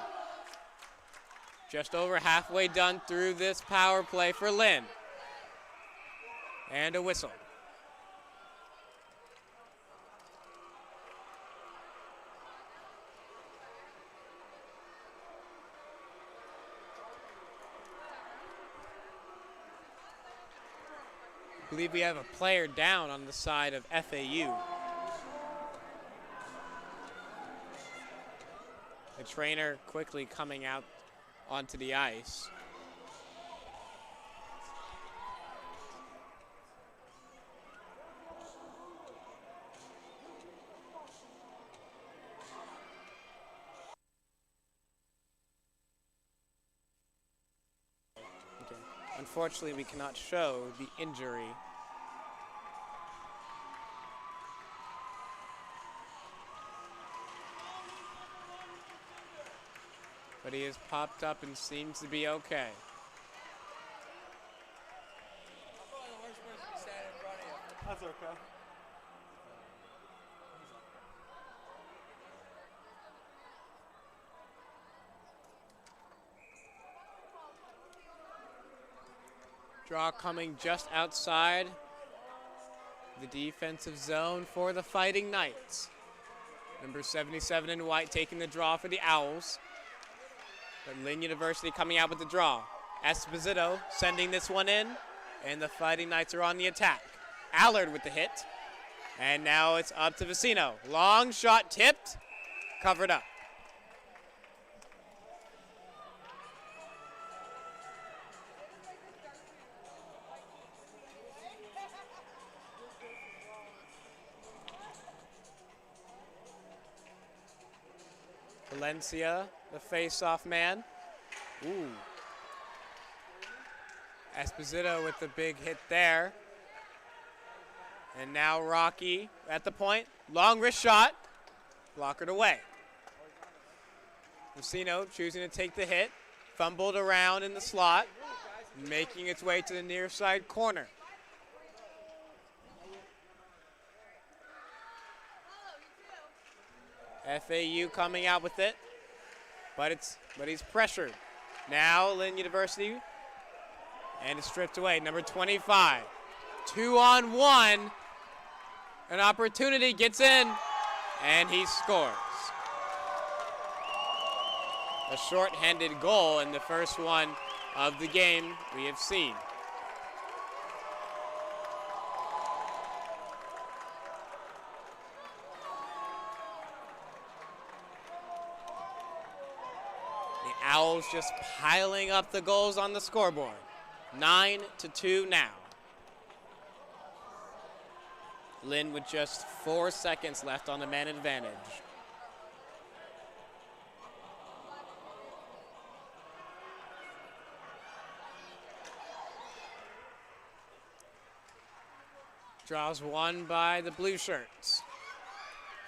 Just over halfway done through this power play for Lynn. And a whistle. I believe we have a player down on the side of FAU. The trainer quickly coming out onto the ice. Unfortunately, we cannot show the injury. But he has popped up and seems to be okay. That's okay. Draw coming just outside the defensive zone for the Fighting Knights. Number 77 in white taking the draw for the Owls. But Lynn University coming out with the draw. Esposito sending this one in, and the Fighting Knights are on the attack. Allard with the hit, and now it's up to Vecino. Long shot tipped, covered up. Valencia, the face-off man. Ooh. Esposito with the big hit there. And now Rocky at the point. Long wrist shot. Blockered away. Vecino choosing to take the hit. Fumbled around in the slot. Making its way to the near side corner. FAU coming out with it, but he's pressured. Now Lynn University, and it's stripped away. Number 25, 2-on-1. An opportunity gets in, and he scores. A short-handed goal in the first one of the game we have seen. The Owls just piling up the goals on the scoreboard. 9-2 now. Lynn with just 4 seconds left on the man advantage. Draws one by the blue shirts.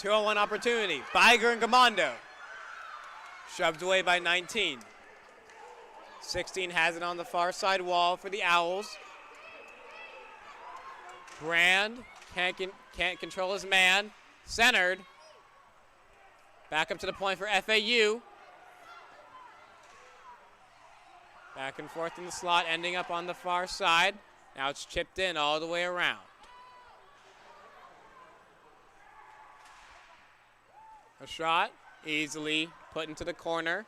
2-on-1 opportunity. Biger and Gamando. Shoved away by 19. 16 has it on the far side wall for the Owls. Brand can't control his man. Centered. Back up to the point for FAU. Back and forth in the slot, ending up on the far side. Now it's chipped in all the way around. A shot, easily put into the corner.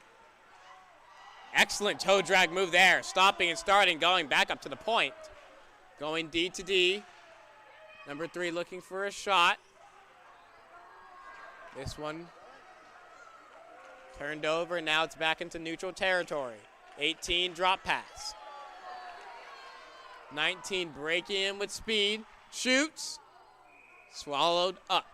Excellent toe drag move there. Stopping and starting, going back up to the point. Going D to D. Number 3 looking for a shot. This one turned over, and now it's back into neutral territory. 18 drop pass. 19 breaking in with speed. Shoots. Swallowed up.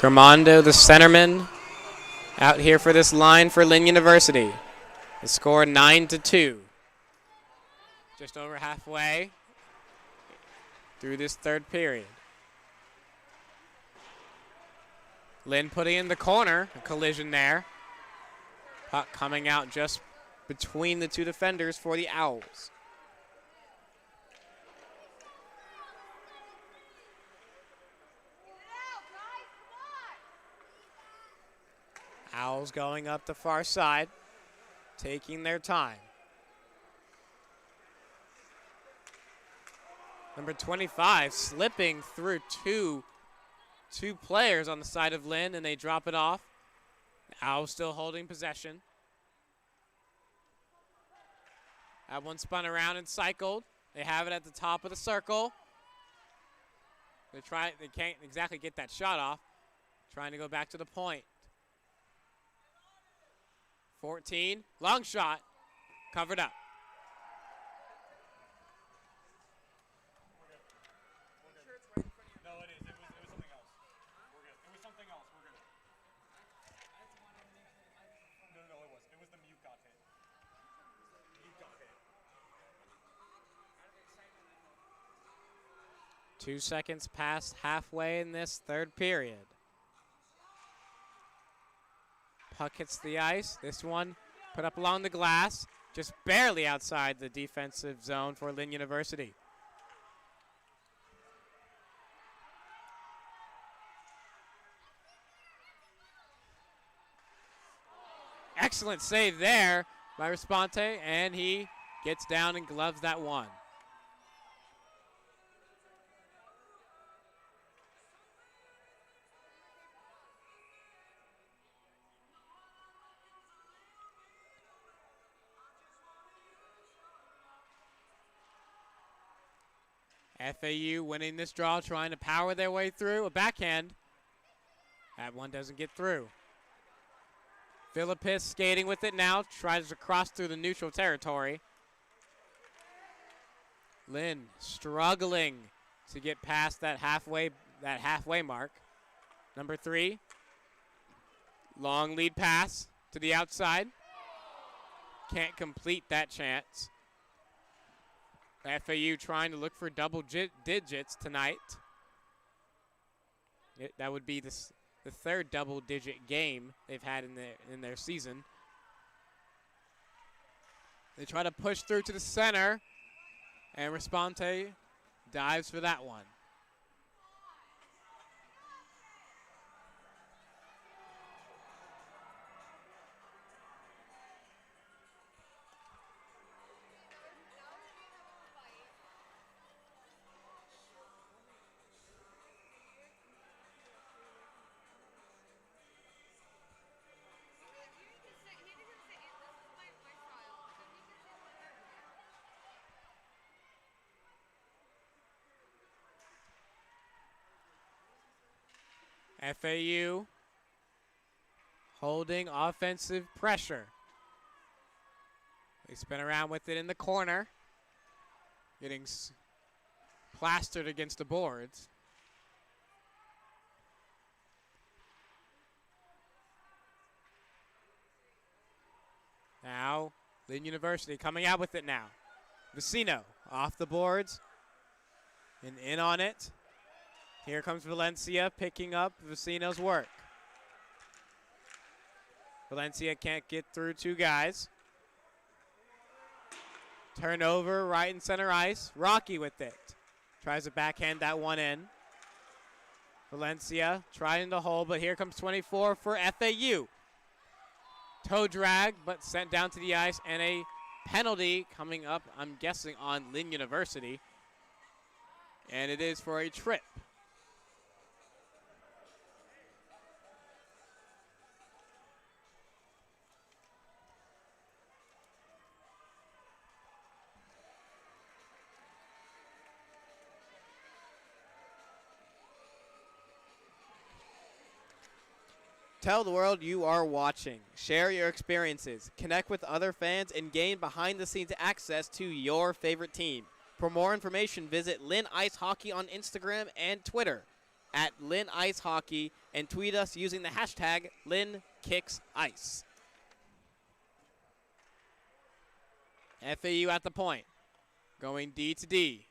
Tremondo, the centerman, out here for this line for Lynn University. The score 9-2. Just over halfway through this third period. Lynn putting in the corner, a collision there. Puck coming out just between the two defenders for the Owls. Owls going up the far side, taking their time. Number 25 slipping through two players on the side of Lynn, and they drop it off. Owls still holding possession. That one spun around and cycled. They have it at the top of the circle. They can't exactly get that shot off. Trying to go back to the point. 14, long shot, covered up. No, it is. It was something else. We're good. It was something else. We're good. No, it was. It was the mute got hit. Mute got hit. 2 seconds past halfway in this third period. Puck hits the ice. This one put up along the glass, just barely outside the defensive zone for Lynn University. Excellent save there by Responte, and he gets down and gloves that one. FAU winning this draw, trying to power their way through. A backhand. That one doesn't get through. Philippus skating with it now, tries to cross through the neutral territory. Lynn struggling to get past that halfway mark. Number 3. Long lead pass to the outside. Can't complete that chance. FAU trying to look for double digits tonight. That would be the third double-digit game they've had in their season. They try to push through to the center, and Responte dives for that one. FAU holding offensive pressure. They spin around with it in the corner, getting plastered against the boards. Now, Lynn University coming out with it now. Vecino off the boards and in on it. Here comes Valencia picking up Vecino's work. Valencia can't get through 2 guys. Turnover right in center ice. Rocky with it. Tries to backhand that one in. Valencia trying to hold, but here comes 24 for FAU. Toe drag, but sent down to the ice, and a penalty coming up, I'm guessing, on Lynn University. And it is for a trip. Tell the world you are watching. Share your experiences. Connect with other fans and gain behind-the-scenes access to your favorite team. For more information, visit Lynn Ice Hockey on Instagram and Twitter. at Lynn Ice Hockey and tweet us using the hashtag LynnKicksIce. FAU at the point, going D to D.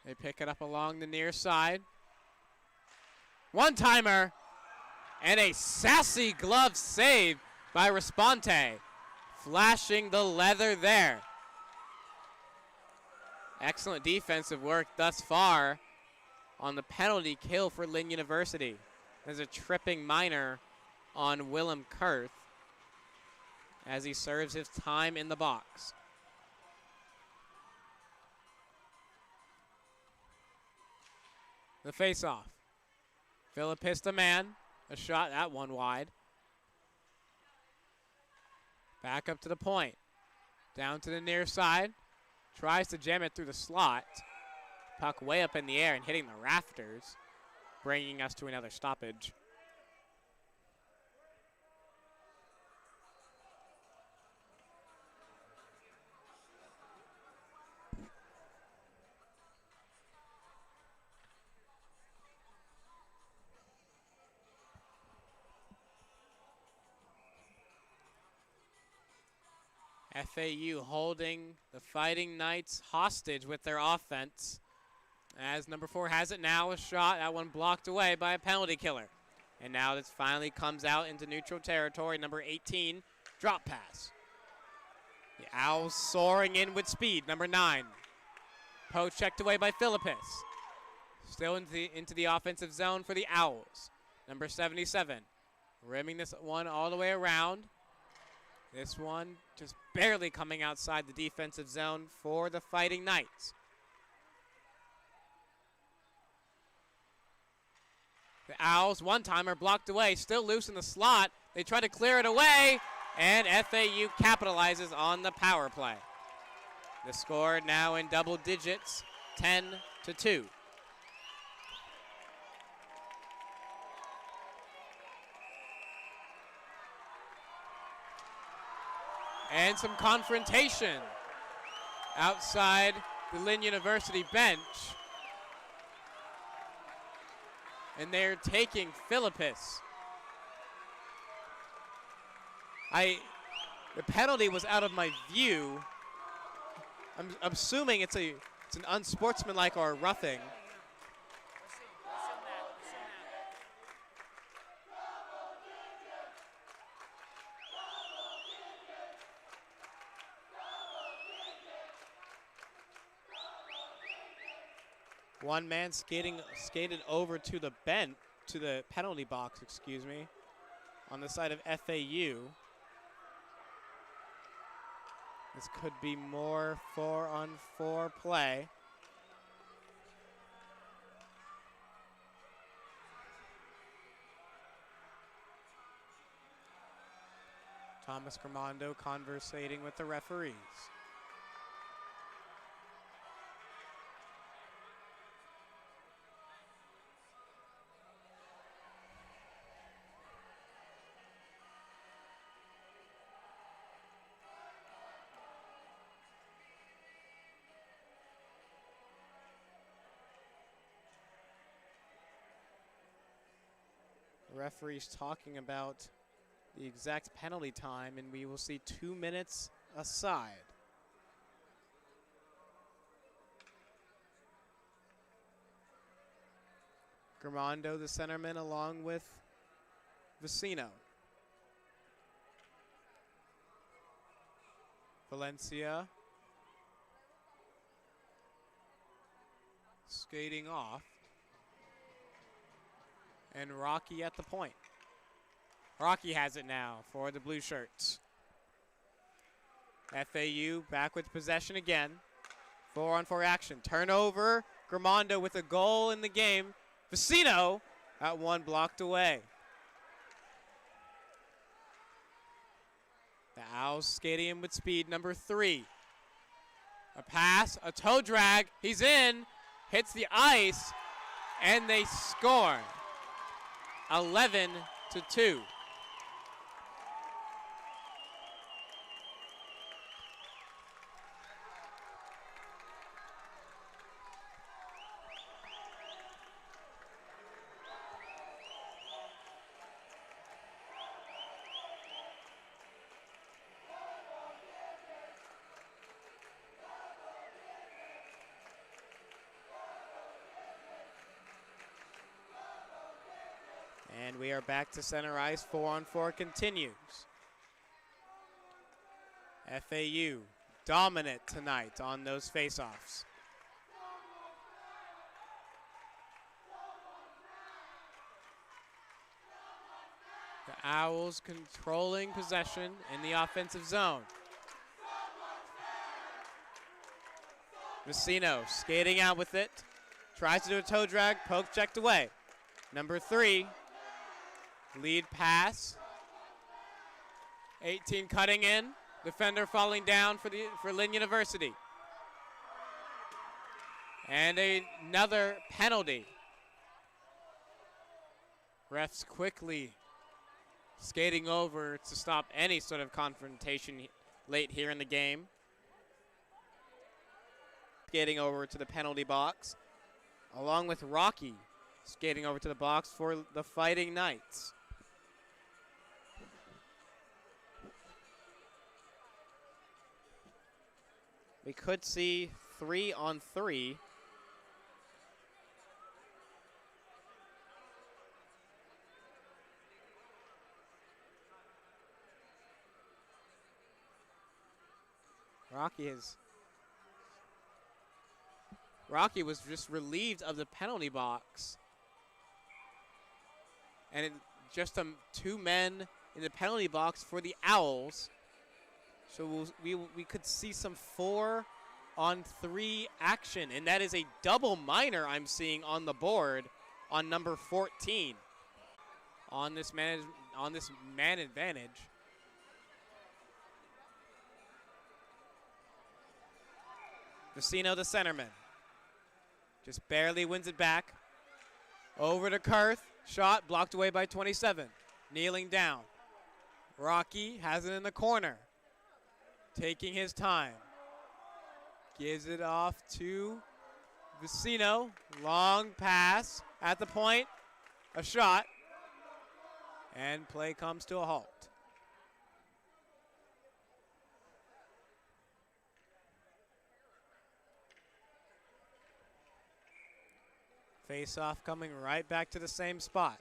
They pick it up along the near side. One-timer and a sassy glove save by Responte, flashing the leather there. Excellent defensive work thus far on the penalty kill for Lynn University. There's a tripping minor on Willem Kurth as he serves his time in the box. The face-off. Philippis the man. A shot, that one wide. Back up to the point. Down to the near side. Tries to jam it through the slot. Puck way up in the air and hitting the rafters, bringing us to another stoppage. FAU holding the Fighting Knights hostage with their offense. As number 4 has it now, a shot, that one blocked away by a penalty killer. And now this finally comes out into neutral territory. Number 18, drop pass. The Owls soaring in with speed. Number 9, post checked away by Philippis. Still into the offensive zone for the Owls. Number 77, rimming this one all the way around. This one just barely coming outside the defensive zone for the Fighting Knights. The Owls, one-timer blocked away, still loose in the slot. They try to clear it away, and FAU capitalizes on the power play. The score now in double digits, 10-2. And some confrontation outside the Lynn University bench. And they're taking Philippis. The penalty was out of my view. I'm assuming it's an unsportsmanlike or a roughing. One man skated over to the penalty box, on the side of FAU. This could be more 4-on-4 play. Thomas Gramando conversating with the referees. Referees talking about the exact penalty time, and we will see 2 minutes aside. Gramando, the centerman, along with Vicino. Valencia skating off. And Rocky at the point. Rocky has it now for the blue shirts. FAU back with possession again. 4-on-4 action. Turnover. Gramando with a goal in the game. Vicino, that one blocked away. The Owls skating in with speed. Number 3. A pass, a toe drag. He's in. Hits the ice. And they score. 11-2. And we are back to center ice. 4-on-4 continues. FAU dominant tonight on those faceoffs. The Owls controlling possession in the offensive zone. Messino skating out with it. Tries to do a toe drag, poke checked away. Number 3, lead pass. 18 cutting in. Defender falling down for Lynn University. And another penalty. Refs quickly skating over to stop any sort of confrontation late here in the game. Skating over to the penalty box, along with Rocky skating over to the box for the Fighting Knights. We could see 3-on-3. Rocky was just relieved of the penalty box. And just 2 men in the penalty box for the Owls. So we could see some 4-on-3 action, and that is a double minor I'm seeing on the board on number 14 on this man advantage. Messino, the centerman, just barely wins it back. Over to Kurth, shot blocked away by 27. Kneeling down. Rocky has it in the corner. Taking his time. Gives it off to Messino. Long pass at the point. A shot. And play comes to a halt. Face-off coming right back to the same spot.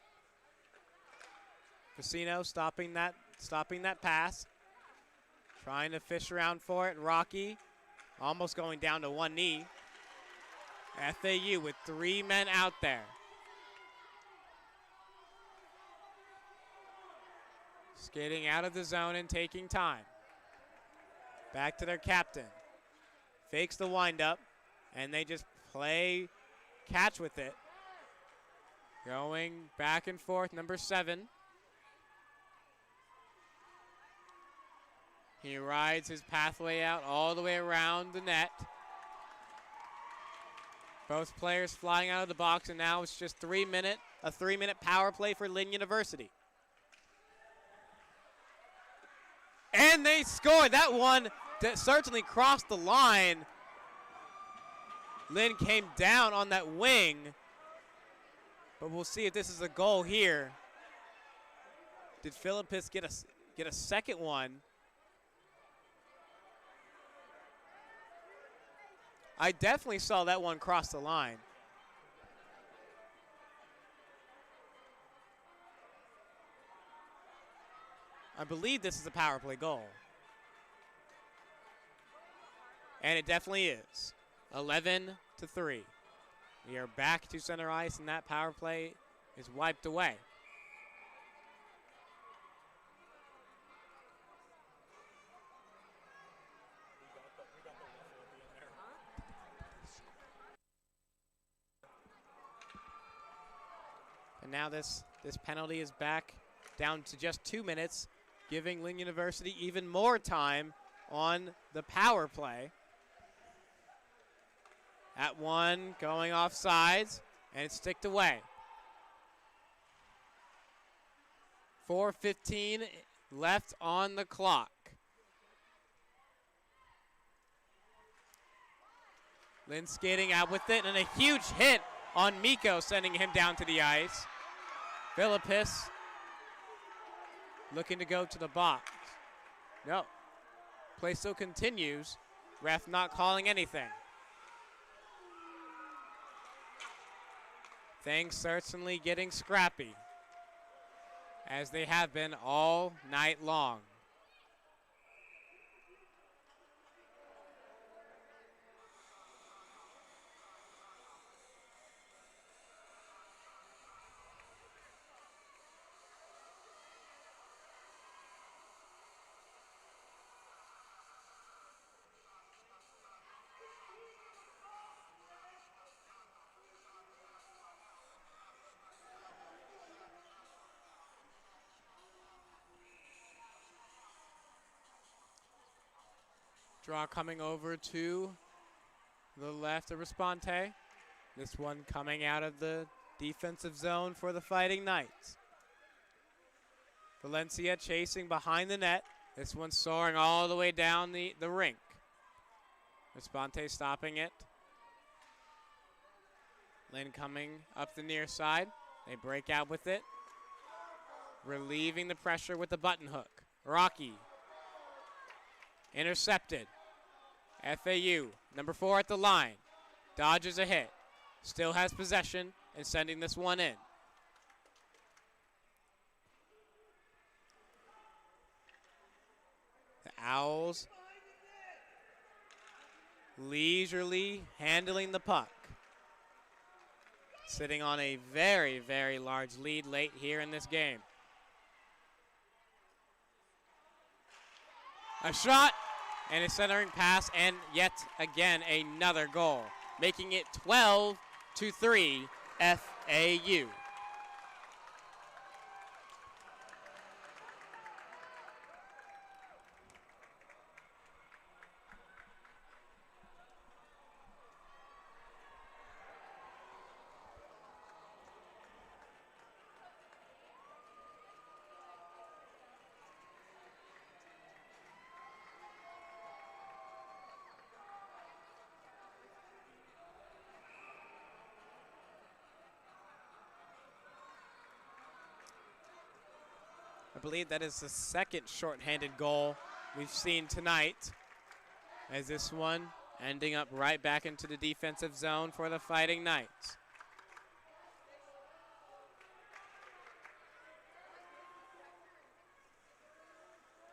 Messino stopping that pass. Trying to fish around for it. Rocky almost going down to one knee. FAU with 3 men out there. Skating out of the zone and taking time. Back to their captain. Fakes the windup, and they just play catch with it. Going back and forth, number 7. He rides his pathway out all the way around the net. Both players flying out of the box, and now it's just a 3-minute power play for Lynn University. And they scored. That one that certainly crossed the line. Lynn came down on that wing, but we'll see if this is a goal here. Did Philippus get a second one? I definitely saw that one cross the line. I believe this is a power play goal. And it definitely is. 11-3. We are back to center ice, and that power play is wiped away. And now this penalty is back down to just 2 minutes, giving Lynn University even more time on the power play. At 1, going off sides, and it's sticked away. 4:15 left on the clock. Lynn skating out with it, and a huge hit on Miko, sending him down to the ice. Philippus looking to go to the box. No. Play still continues. Ref not calling anything. Things certainly getting scrappy. as they have been all night long. Draw coming over to the left of Responte. This one coming out of the defensive zone for the Fighting Knights. Valencia chasing behind the net. This one soaring all the way down the rink. Responte stopping it. Lynn coming up the near side. They break out with it. Relieving the pressure with the button hook. Rocky. Intercepted. FAU, number 4 at the line. Dodges a hit. Still has possession and sending this one in. The Owls leisurely handling the puck. Sitting on a very, very large lead late here in this game. A shot and a centering pass, and yet again another goal, making it 12-3 FAU. I believe that is the second shorthanded goal we've seen tonight, as this one ending up right back into the defensive zone for the Fighting Knights.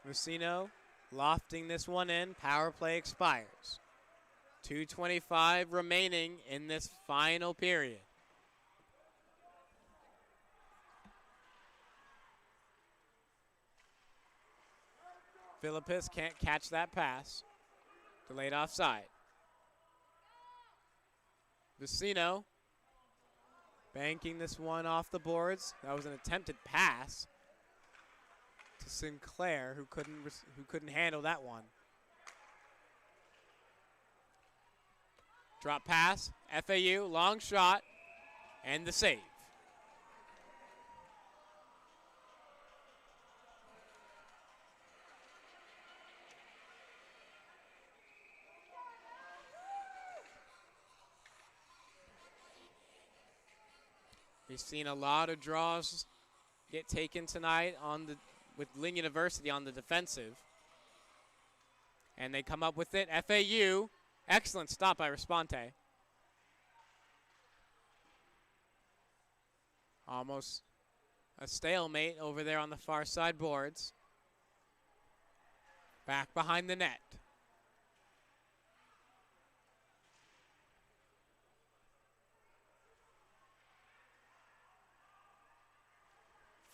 Rusino lofting this one in. Power play expires. 2:25 remaining in this final period. Philippus can't catch that pass. Delayed offside. Vicino banking this one off the boards. That was an attempted pass to Sinclair, who couldn't handle that one. Drop pass, FAU, long shot, and the save. We've seen a lot of draws get taken tonight with Lynn University on the defensive. And they come up with it. FAU, excellent stop by Responte. Almost a stalemate over there on the far side boards. Back behind the net.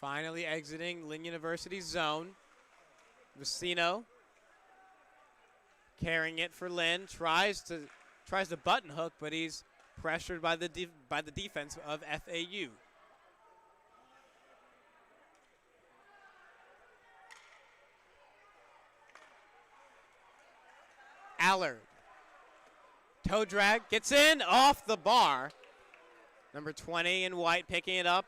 Finally exiting Lynn University's zone. Vicino carrying it for Lynn. Tries to button hook, but he's pressured by the defense of FAU. Allard. Toe drag, gets in, off the bar. Number 20 in white picking it up.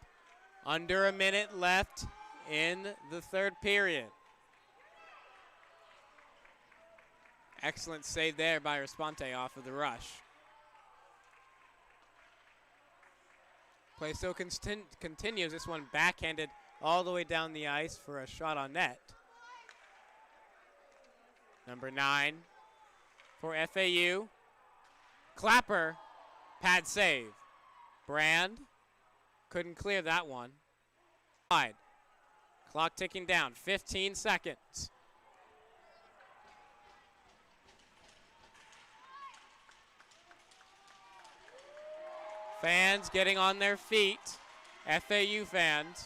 Under a minute left in the third period. Excellent save there by Responte off of the rush. Play still continues. This one backhanded all the way down the ice for a shot on net. Number 9 for FAU. Clapper, pad save. Brand couldn't clear that one. Clock ticking down, 15 seconds. Fans getting on their feet, FAU fans.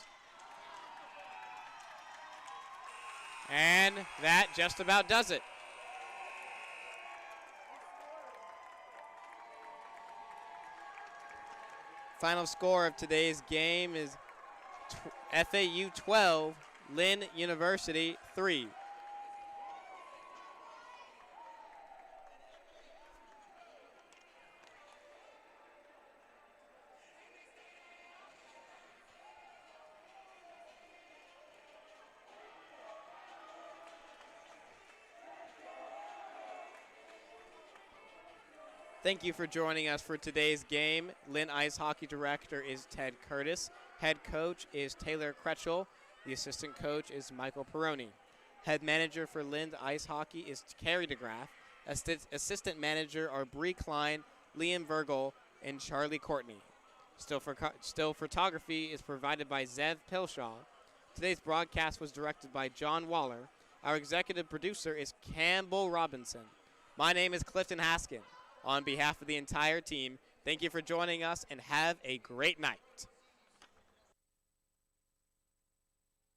And that just about does it. Final score of today's game is FAU 12, Lynn University 3. Thank you for joining us for today's game. Lynn Ice Hockey Director is Ted Curtis. Head coach is Taylor Kretschel. The assistant coach is Michael Peroni. Head manager for Lynn Ice Hockey is Carrie DeGraff. Assistant manager are Bree Klein, Liam Virgil, and Charlie Courtney. Still photography is provided by Zev Pilshaw. Today's broadcast was directed by John Waller. Our executive producer is Campbell Robinson. My name is Clifton Haskin. On behalf of the entire team, thank you for joining us and have a great night.